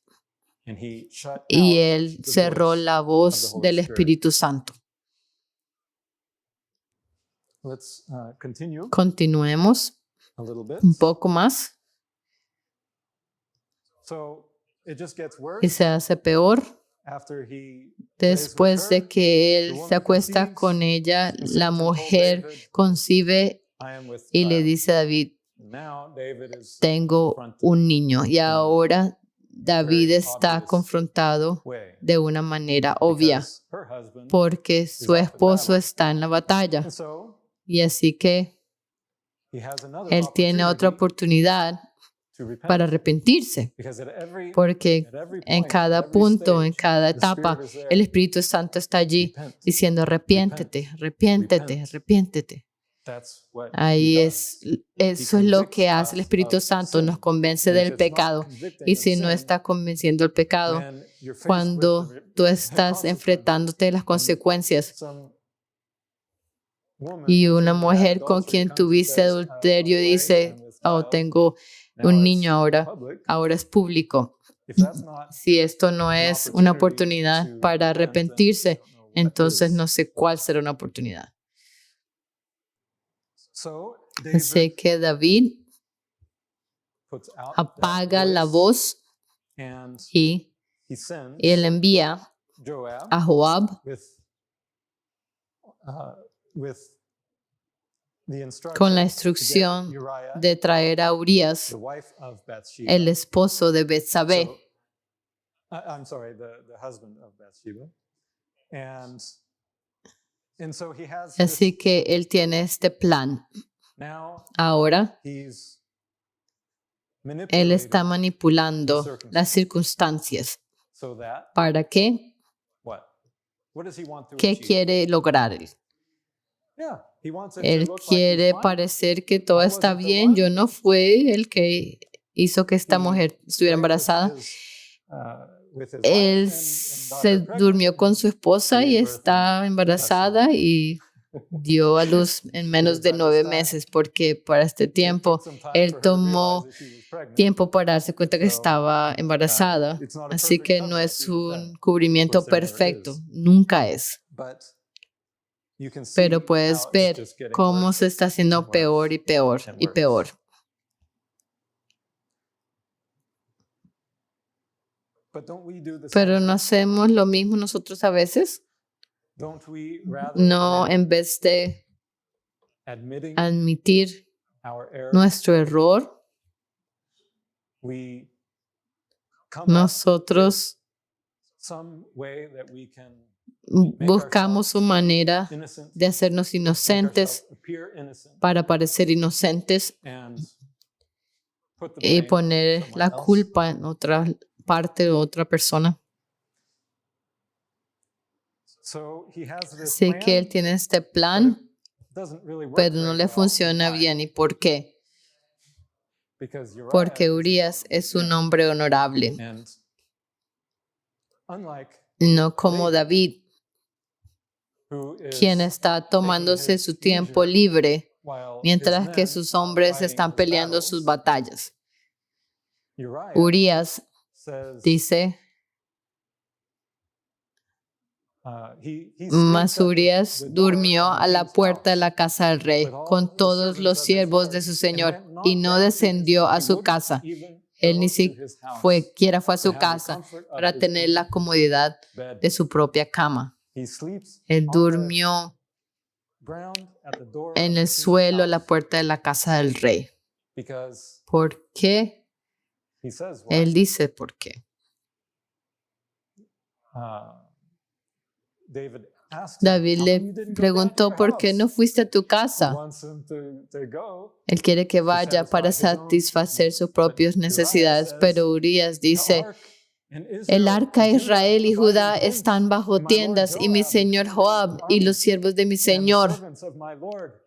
y él cerró la voz del Espíritu Santo. Continuemos un poco más y se hace peor. Después de que él se acuesta con ella, la mujer concibe y le dice a David, tengo un niño. Y ahora David está confrontado de una manera obvia porque su esposo está en la batalla. Y así que él tiene otra oportunidad para arrepentirse, porque en cada punto, en cada etapa, el Espíritu Santo está allí diciendo, arrepiéntete, arrepiéntete, arrepiéntete. Ahí eso es lo que hace el Espíritu Santo, nos convence del pecado. Y si no está convenciendo el pecado, cuando tú estás enfrentándote de las consecuencias y una mujer con quien tuviste adulterio dice, oh, tengo un niño ahora es público. Si esto no es una oportunidad para arrepentirse, entonces no sé cuál será una oportunidad. Así que David apaga la voz y él envía a Joab con la instrucción de traer a Urías, el esposo de Betsabé. Así que él tiene este plan. Ahora, él está manipulando las circunstancias. ¿Para qué? ¿Qué quiere lograr él? Él quiere parecer que todo está bien. Yo no fui el que hizo que esta mujer estuviera embarazada. Él se durmió con su esposa y está embarazada y dio a luz en menos de 9 meses, porque para este tiempo él tomó tiempo para darse cuenta que estaba embarazada. Así que no es un cubrimiento perfecto, nunca es. Pero puedes ver cómo se está haciendo peor y peor y peor. Pero no hacemos lo mismo nosotros a veces. No, en vez de admitir nuestro error, nosotros buscamos una manera de hacernos inocentes para parecer inocentes y poner la culpa en otra parte o otra persona. Así que él tiene este plan, pero no le funciona bien. ¿Y por qué? Porque Urías es un hombre honorable, no como David, quien está tomándose su tiempo libre mientras que sus hombres están peleando sus batallas. Urías dice, mas Urías durmió a la puerta de la casa del rey con todos los siervos de su señor y no descendió a su casa. Él ni siquiera fue a su casa para tener la comodidad de su propia cama. Él durmió en el suelo a la puerta de la casa del rey. ¿Por qué? Él dice por qué. David le preguntó, ¿por qué no fuiste a tu casa? Él quiere que vaya para satisfacer sus propias necesidades, pero Urías dice, el arca de Israel y Judá están bajo tiendas y mi señor Joab y los siervos de mi señor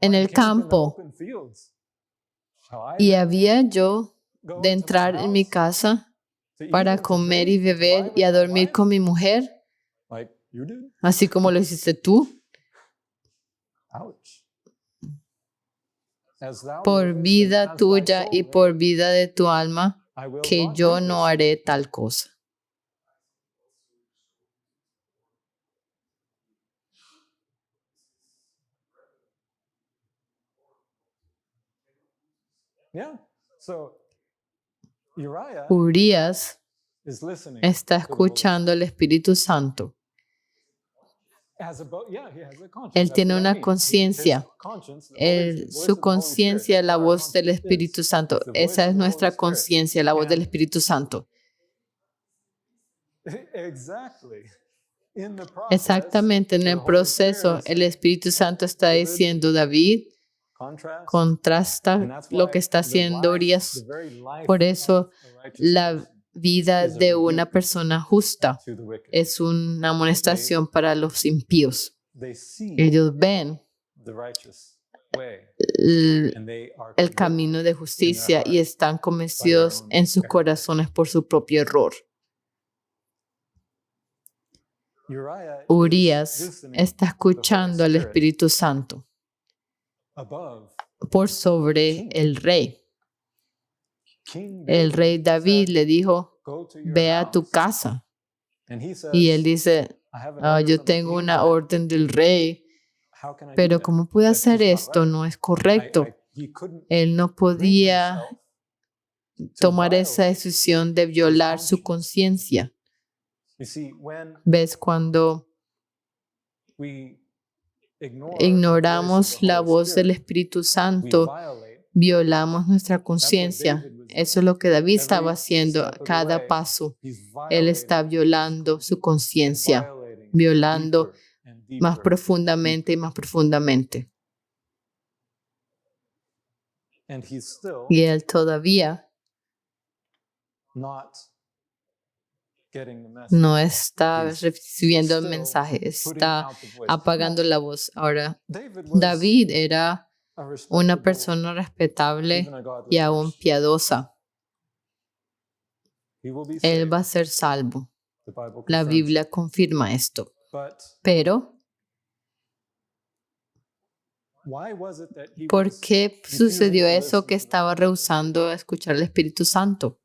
en el campo. Y había yo de entrar en mi casa para comer y beber y a dormir con mi mujer, así como lo hiciste tú, por vida tuya y por vida de tu alma, que yo no haré tal cosa. Urías está escuchando al Espíritu Santo. Él tiene una conciencia. Su conciencia es la voz del Espíritu Santo. Esa es nuestra conciencia, la voz del Espíritu Santo. Exactamente, en el proceso, el Espíritu Santo está diciendo, David, contrasta lo que está haciendo Urías. Por eso, la vida de una persona justa es una amonestación para los impíos. Ellos ven el camino de justicia y están convencidos en sus corazones por su propio error. Urías está escuchando al Espíritu Santo por sobre el rey. El rey David le dijo, ve a tu casa. Y él dice, yo tengo una orden del rey, pero ¿cómo puede hacer esto? No es correcto. Él no podía tomar esa decisión de violar su conciencia. ¿Ves? Cuando ignoramos la voz del Espíritu Santo, violamos nuestra conciencia. Eso es lo que David estaba haciendo a cada paso. Él está violando su conciencia, violando más profundamente y más profundamente. Y él todavía no está recibiendo el mensaje, está apagando la voz. Ahora, David era una persona respetable y aún piadosa. Él va a ser salvo. La Biblia confirma esto. Pero, ¿por qué sucedió eso que estaba rehusando escuchar al Espíritu Santo?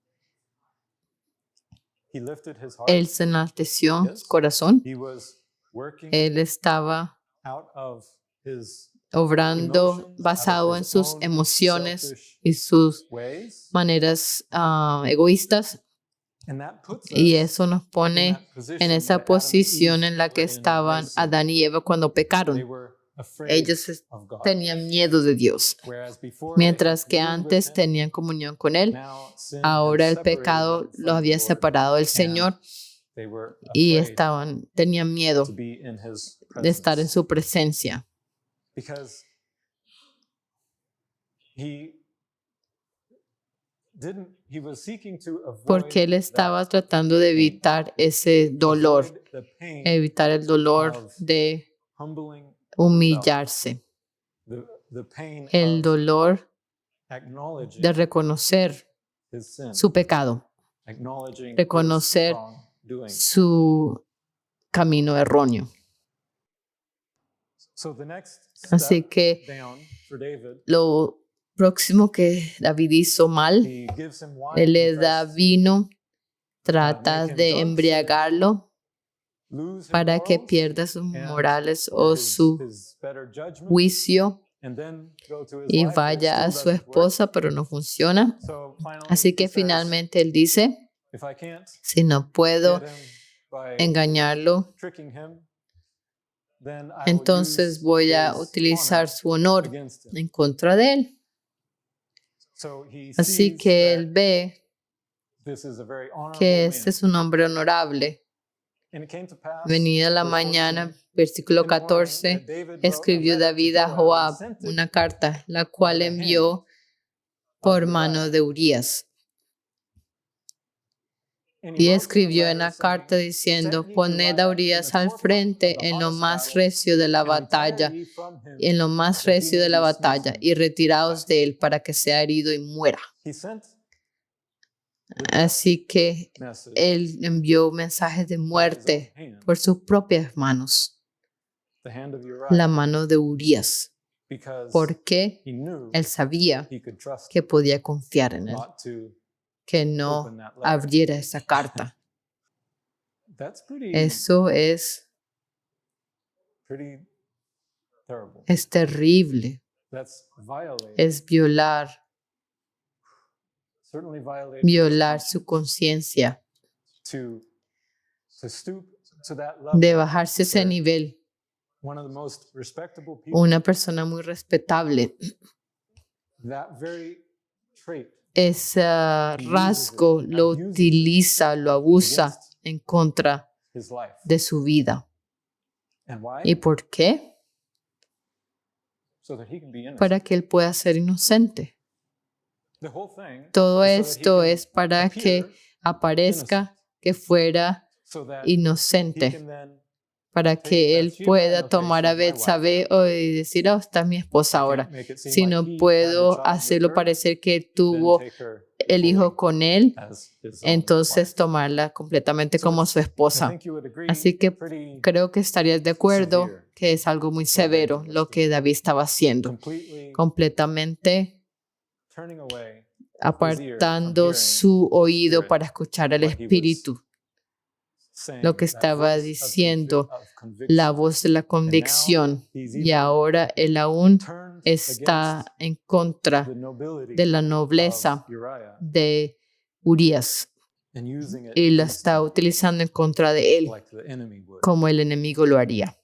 Él se enalteció su corazón. Él estaba obrando basado en sus emociones y sus maneras egoístas. Y eso nos pone en esa posición en la que estaban Adán y Eva cuando pecaron. Ellos tenían miedo de Dios, mientras que antes tenían comunión con Él. Ahora el pecado los había separado del Señor y tenían miedo de estar en su presencia. Porque Él estaba tratando de evitar ese dolor, evitar el dolor de humillarse, el dolor de reconocer su pecado, reconocer su camino erróneo. Así que lo próximo que David hizo mal, él le da vino, trata de embriagarlo para que pierda sus morales o su juicio y vaya a su esposa, pero no funciona. Así que finalmente él dice, si no puedo engañarlo, entonces voy a utilizar su honor en contra de él. Así que él ve que este es un hombre honorable. Venida la mañana, versículo 14, escribió David a Joab una carta, la cual envió por mano de Urías. Y escribió en la carta diciendo, poned a Urías al frente en lo más recio de la batalla, y retiraos de él para que sea herido y muera. Así que message él envió mensajes de by his own muerte hand, por sus propias manos, the hand of la Uriah, mano de Urías, because porque he knew él sabía he could trust que podía confiar en él, not to que open no that letter. abriera esa carta. That's pretty Eso es terrible. terrible, That's violating, es certainly violating violar su conciencia, to stoop to that de level. bajarse ese where nivel. one of the most respectable people, Una persona muy respetable, that very trait ese rasgo lo utiliza, lo abusa en contra his life. de su vida. And why? ¿Y por qué? So that he can be innocent. Para que él pueda ser inocente. The whole thing Todo is so that he esto can es para que appear aparezca que fuera so that inocente, he can then para que él pueda tomar a Betsabé y decir, oh, esta es mi esposa ahora. make it seem Si like no he had the puedo child with hacerlo her, parecer que then tuvo take her el hijo fully con él, as his own entonces wife. tomarla completamente So como su I esposa. think you would agree, Así que pretty creo que estarías de acuerdo severe que es algo muy severo lo que David estaba haciendo, completely completamente turning away apartando su oído Spirit, para escuchar al what he was Espíritu, saying, lo que that estaba voice diciendo, of conviction. la voz de la convicción. He's Y even ahora él aún turned está against en contra the nobility de la of nobleza Uriah de Urías and using it y la against está him utilizando en contra de él like the enemy would. como el enemigo lo haría.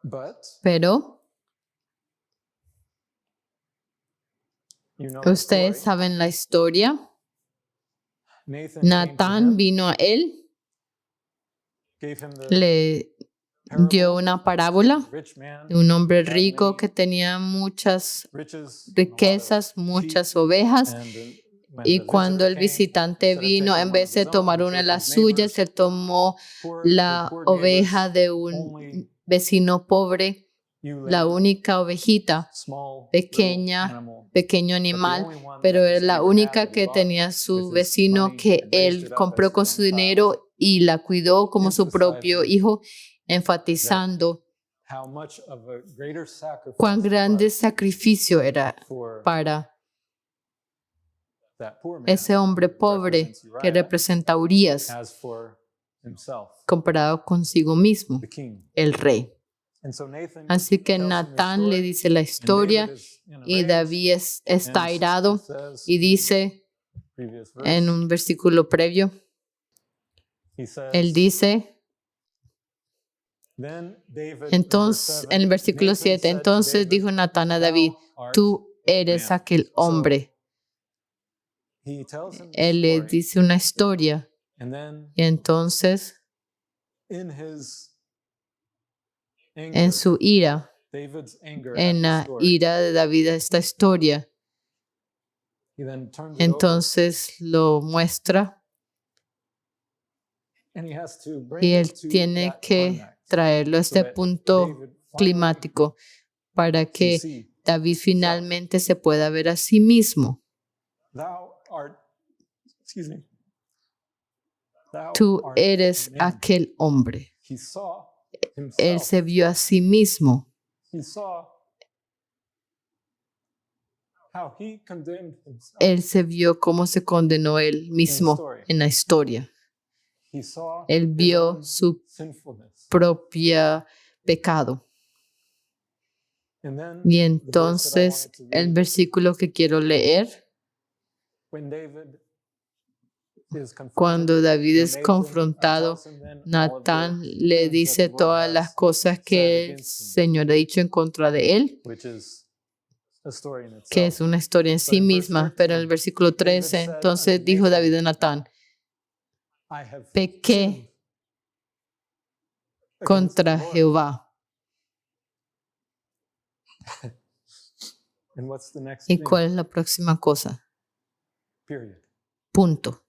But Pero you know the ustedes story. saben la historia. Nathan came to Natán him, vino a él, gave him the le parable dio una parábola of the rich man, de un hombre had rico many que tenía muchas riches, riquezas, muchas ovejas. and when Y the cuando el visitor came, visitante instead of vino, taking en one vez of de his own, tomar he una de took las his suyas, neighbor's él tomó la poor oveja neighbor's de un only vecino pobre, ewe la lamb, única ovejita, small little pequeña, animal, pequeño but the animal, only one pero that era his la neighbor had única that he que bought tenía su with his vecino money que and raised él it up compró as con his su own dinero y la cuidó como su propio emphasizing hijo, enfatizando how much of a greater sacrifice cuán it grande was sacrificio era for para that poor man ese hombre who pobre represents que Uriah representa a Urías as for himself, comparado consigo mismo, the king. el rey. And so Nathan Así que tells him the Natán le story, dice la and historia David is in a y rage, David está and airado it says y in dice previous en verse, un versículo previo, he says, él dice, Then David, entonces, verse en el 7, versículo Nathan 7, said to entonces David, dijo Natán a David, "Thou art tú eres man." aquel hombre. He tells him the Él le story, dice una historia and then y entonces in his en anger, su ira, David's anger en at the la story, ira de David a esta historia, he then turns it over, entonces lo muestra and he has to bring y él it to tiene that que climax, traerlo a so este that punto David finally climático para can que see, David finalmente se pueda ver a sí mismo. Thou art, excuse me, thou Tú art eres man. aquel hombre. He saw Él himself. se vio a sí mismo. He saw how he condemned himself. Él se vio cómo se condenó él mismo en la historia. He saw Él his vio own su sinfulness. propio pecado. And then Y the verse that I entonces wanted to el read, versículo que quiero leer, when David is confronted, cuando David es Nathan confrontado, tells him then all of the Natán le things dice that the Lord todas has las cosas said que el against him, Señor ha dicho en contra de él, which is a story in que itself. es una historia en sí But in verse misma. Pero en el 13, versículo David 13, said entonces unto dijo Nathan, David a Natán, I have pequé sinned against the contra Lord. Jehová. And what's the next ¿Y thing? cuál es la próxima cosa? Period. Punto.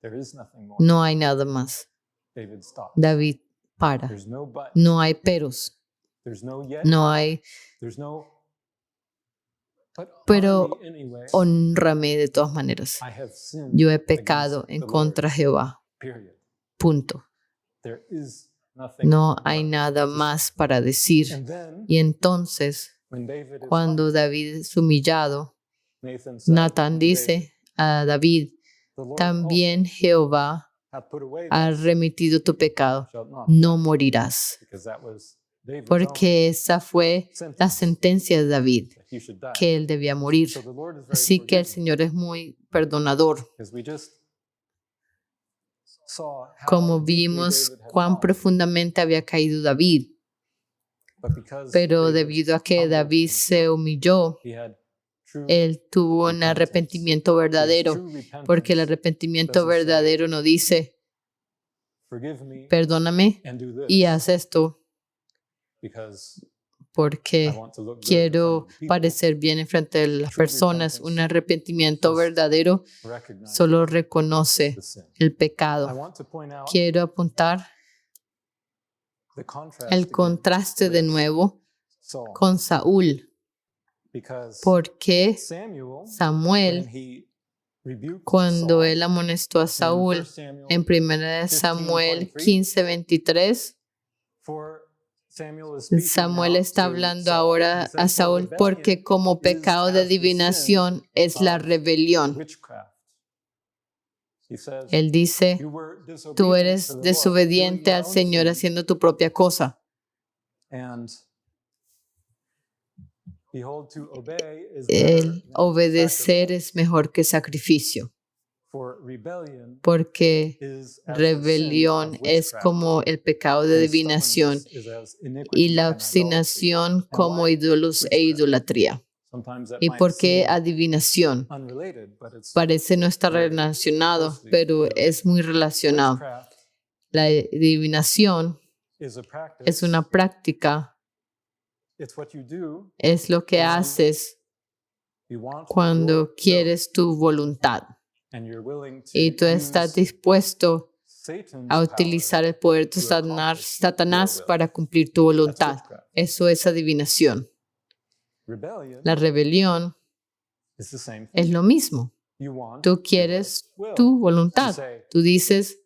There is nothing more. No hay nada más. David stops. David para. There's no but. No hay peros. There's no yet. No hay There's no pero hónrame de todas maneras. Yo he pecado en contra de Jehová. Punto. No hay nada más para decir. Y entonces, cuando David es humillado, Natán dice a David, también Jehová ha remitido tu pecado, no morirás. Porque esa fue la sentencia de David, que él debía morir. Así que el Señor es muy perdonador. Como vimos cuán profundamente había caído David, pero debido a que David se humilló, él tuvo un arrepentimiento verdadero, porque el arrepentimiento verdadero no dice, perdóname y haz esto, porque quiero parecer bien en frente de las personas. Un arrepentimiento verdadero solo reconoce el pecado. Quiero apuntar el contraste de nuevo con Saúl, porque Samuel, cuando él amonestó a Saúl en 1 Samuel 15:23, Samuel está hablando ahora a Saúl porque como pecado de adivinación es la rebelión. Él dice, tú eres desobediente al Señor haciendo tu propia cosa. El obedecer es mejor que sacrificio, porque rebelión es como el pecado de adivinación y la obstinación como ídolos e idolatría. ¿Y por qué adivinación? Parece no estar relacionado, pero es muy relacionado. La adivinación es una práctica, es lo que haces cuando quieres tu voluntad y tú estás dispuesto a utilizar el poder de Satanás para cumplir tu voluntad. Eso es adivinación. La rebelión es lo mismo. Tú quieres tu voluntad. Tú dices,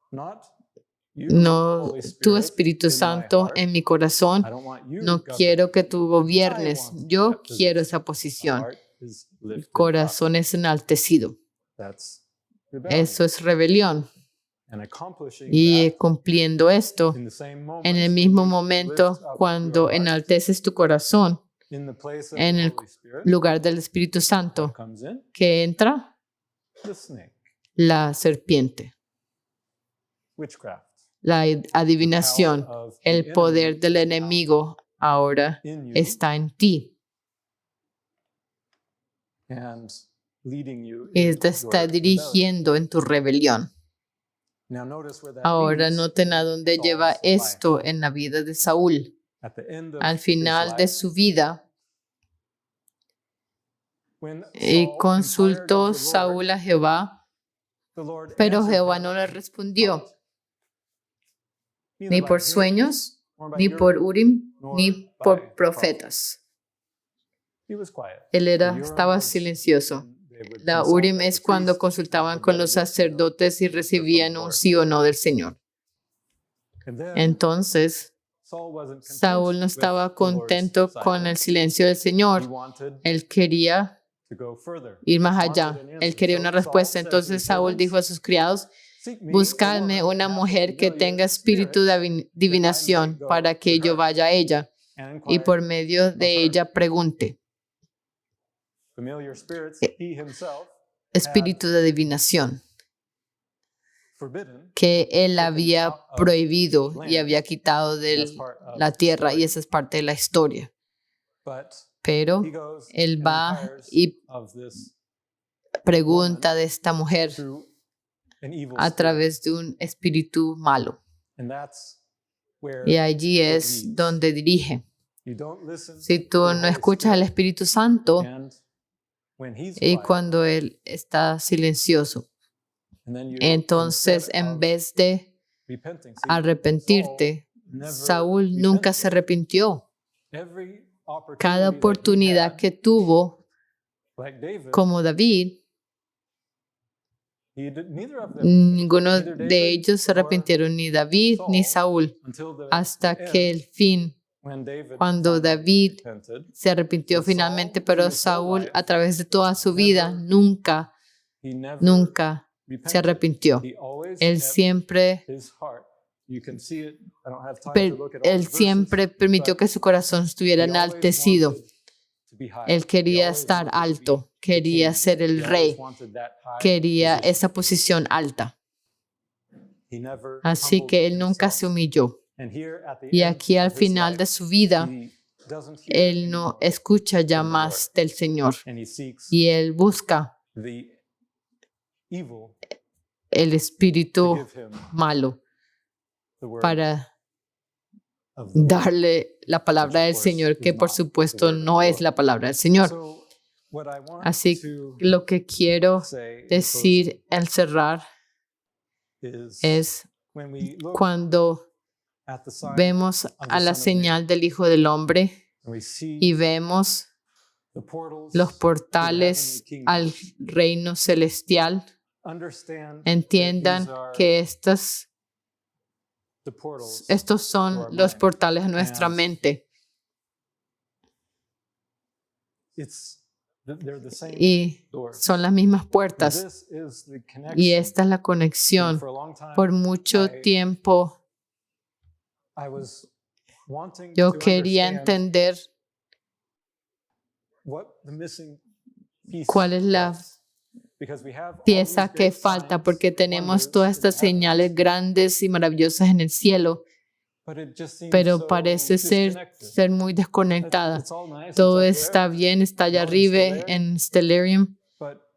no, tu Espíritu Santo en mi corazón, no quiero que tú gobiernes. Yo quiero esa posición. El corazón es enaltecido. Eso es rebelión. Y cumpliendo esto, en el mismo momento, cuando enalteces tu corazón, en el lugar del Espíritu Santo, que entra la serpiente, la adivinación, el poder del enemigo ahora está en ti. Y te está dirigiendo en tu rebelión. Ahora noten a dónde lleva esto en la vida de Saúl. Al final de su vida, y consultó Saúl a Jehová, pero Jehová no le respondió, ni por sueños, ni por Urim, ni por profetas. Él estaba silencioso. La Urim es cuando consultaban con los sacerdotes y recibían un sí o no del Señor. Entonces, Saúl no estaba contento con el silencio del Señor. Él quería ir más allá. Él quería una respuesta. Entonces Saúl dijo a sus criados, buscadme una mujer que tenga espíritu de adivinación para que yo vaya a ella y por medio de ella pregunte. Espíritu de adivinación que él había prohibido y había quitado de la tierra, y esa es parte de la historia. Pero él va y pregunta de esta mujer a través de un espíritu malo. Y allí es donde dirige. Si tú no escuchas al Espíritu Santo y cuando Él está silencioso, entonces en vez de arrepentirte, Saúl nunca se arrepintió. cada oportunidad que tuvo, como David, ninguno de ellos se arrepintieron, ni David ni Saúl, hasta que el fin, cuando David se arrepintió finalmente, pero Saúl a través de toda su vida nunca se arrepintió. Él siempre permitió que su corazón estuviera enaltecido. Él quería estar alto, quería ser el rey, quería esa posición alta. Así que él nunca se humilló. Y aquí al final de su vida, él no escucha ya más del Señor. Y él busca el espíritu malo para darle la palabra del Señor, que por supuesto no es la palabra del Señor. Así lo que quiero decir al cerrar es cuando vemos a la señal del Hijo del Hombre y vemos los portales al reino celestial, entiendan que estos son los portales a nuestra mente. Y son las mismas puertas. Y esta es la conexión. Por mucho tiempo yo quería entender cuál es la pieza que falta, porque tenemos todas estas señales grandes y maravillosas en el cielo, pero parece ser muy desconectada. Todo está bien, está allá arriba en Stellarium,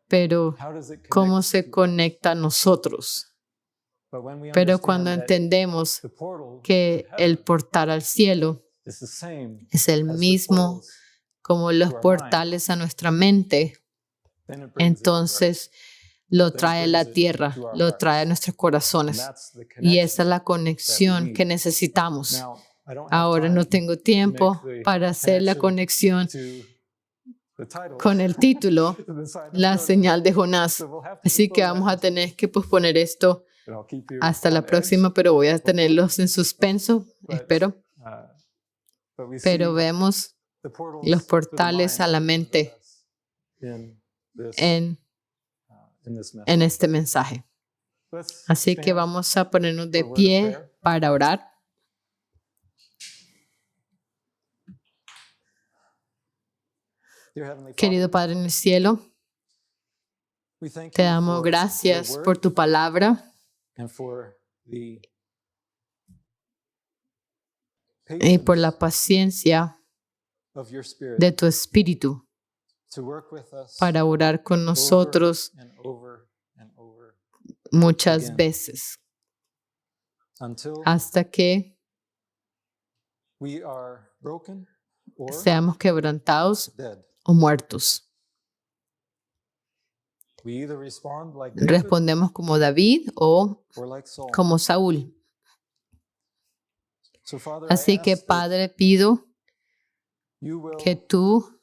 pero ¿cómo se conecta a nosotros? Pero cuando entendemos que el portal al cielo es el mismo como los portales a nuestra mente, entonces lo trae a la tierra, lo trae a nuestros corazones. Y esa es la conexión que necesitamos. Ahora no tengo tiempo para hacer la conexión con el título, La señal de Jonás. Así que vamos a tener que posponer esto hasta la próxima, pero voy a tenerlos en suspenso, espero. Pero vemos los portales a la mente en este mensaje. Así que vamos a ponernos de pie para orar. Querido Padre en el cielo, te damos gracias por tu palabra y por la paciencia de tu Espíritu para orar con nosotros muchas veces hasta que seamos quebrantados o muertos. Respondemos como David o como Saúl. Así que, Padre, pido que tú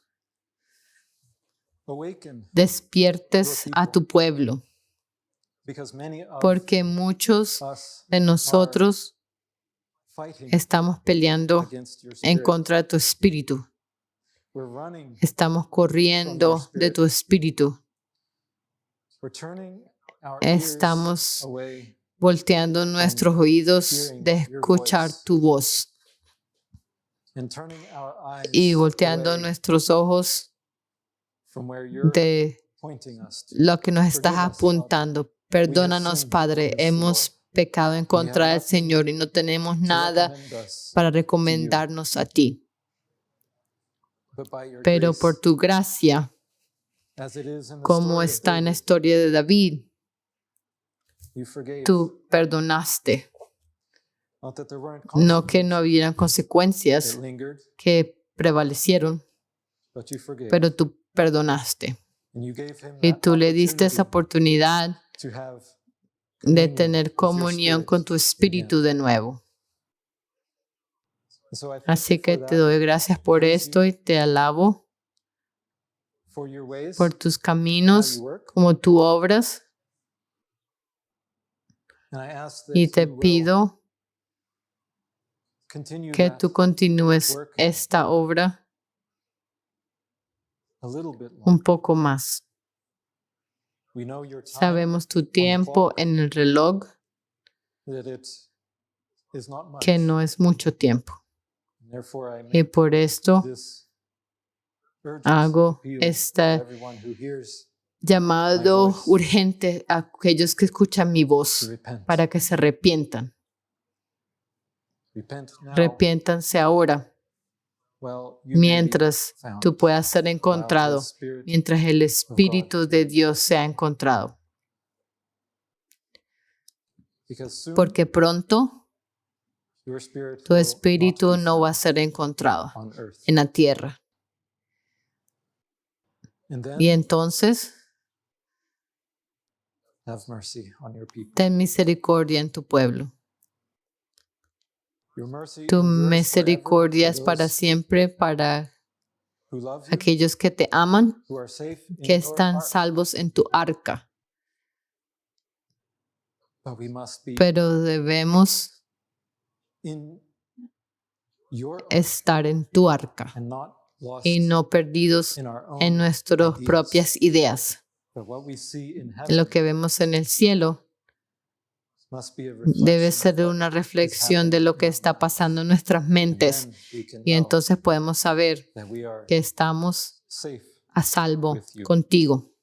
despiertes a tu pueblo, porque muchos de nosotros estamos peleando en contra de tu espíritu. Estamos corriendo de tu espíritu. Estamos volteando nuestros oídos de escuchar tu voz y volteando nuestros ojos de lo que nos estás apuntando. Perdónanos, Padre, hemos pecado en contra del Señor y no tenemos nada para recomendarnos a ti. Pero por tu gracia, como está en la historia de David, tú perdonaste. No que no hubieran consecuencias que prevalecieron, pero tú perdonaste. Y tú le diste esa oportunidad de tener comunión con tu espíritu de nuevo. Así que te doy gracias por esto y te alabo por tus caminos, como tú obras, y te pido que tú continúes esta obra un poco más. Sabemos tu tiempo en el reloj, que no es mucho tiempo. Y por esto hago este llamado urgente a aquellos que escuchan mi voz para que se arrepientan. Arrepiéntanse ahora, mientras tú puedas ser encontrado, mientras el Espíritu de Dios sea encontrado. Porque pronto tu Espíritu no va a ser encontrado en la tierra. Y entonces, ten misericordia en tu pueblo. Tu misericordia es para siempre para aquellos que te aman, que están salvos en tu arca. Pero debemos estar en tu arca y no perdidos en nuestras propias ideas. Lo que vemos en el cielo debe ser una reflexión de lo que está pasando en nuestras mentes, y entonces podemos saber que estamos a salvo contigo.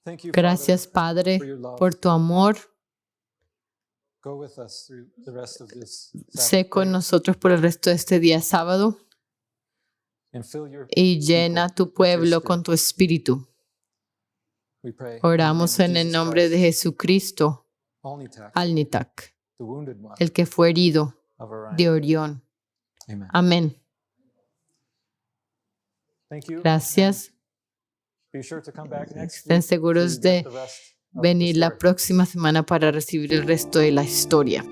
Gracias, Padre, por tu amor. Sé con nosotros por el resto de este día sábado y llena tu pueblo con tu espíritu. Oramos en el nombre de Jesucristo, Alnitak, el que fue herido de Orión. Amén. Gracias. Estén seguros de venir la próxima semana para recibir el resto de la historia.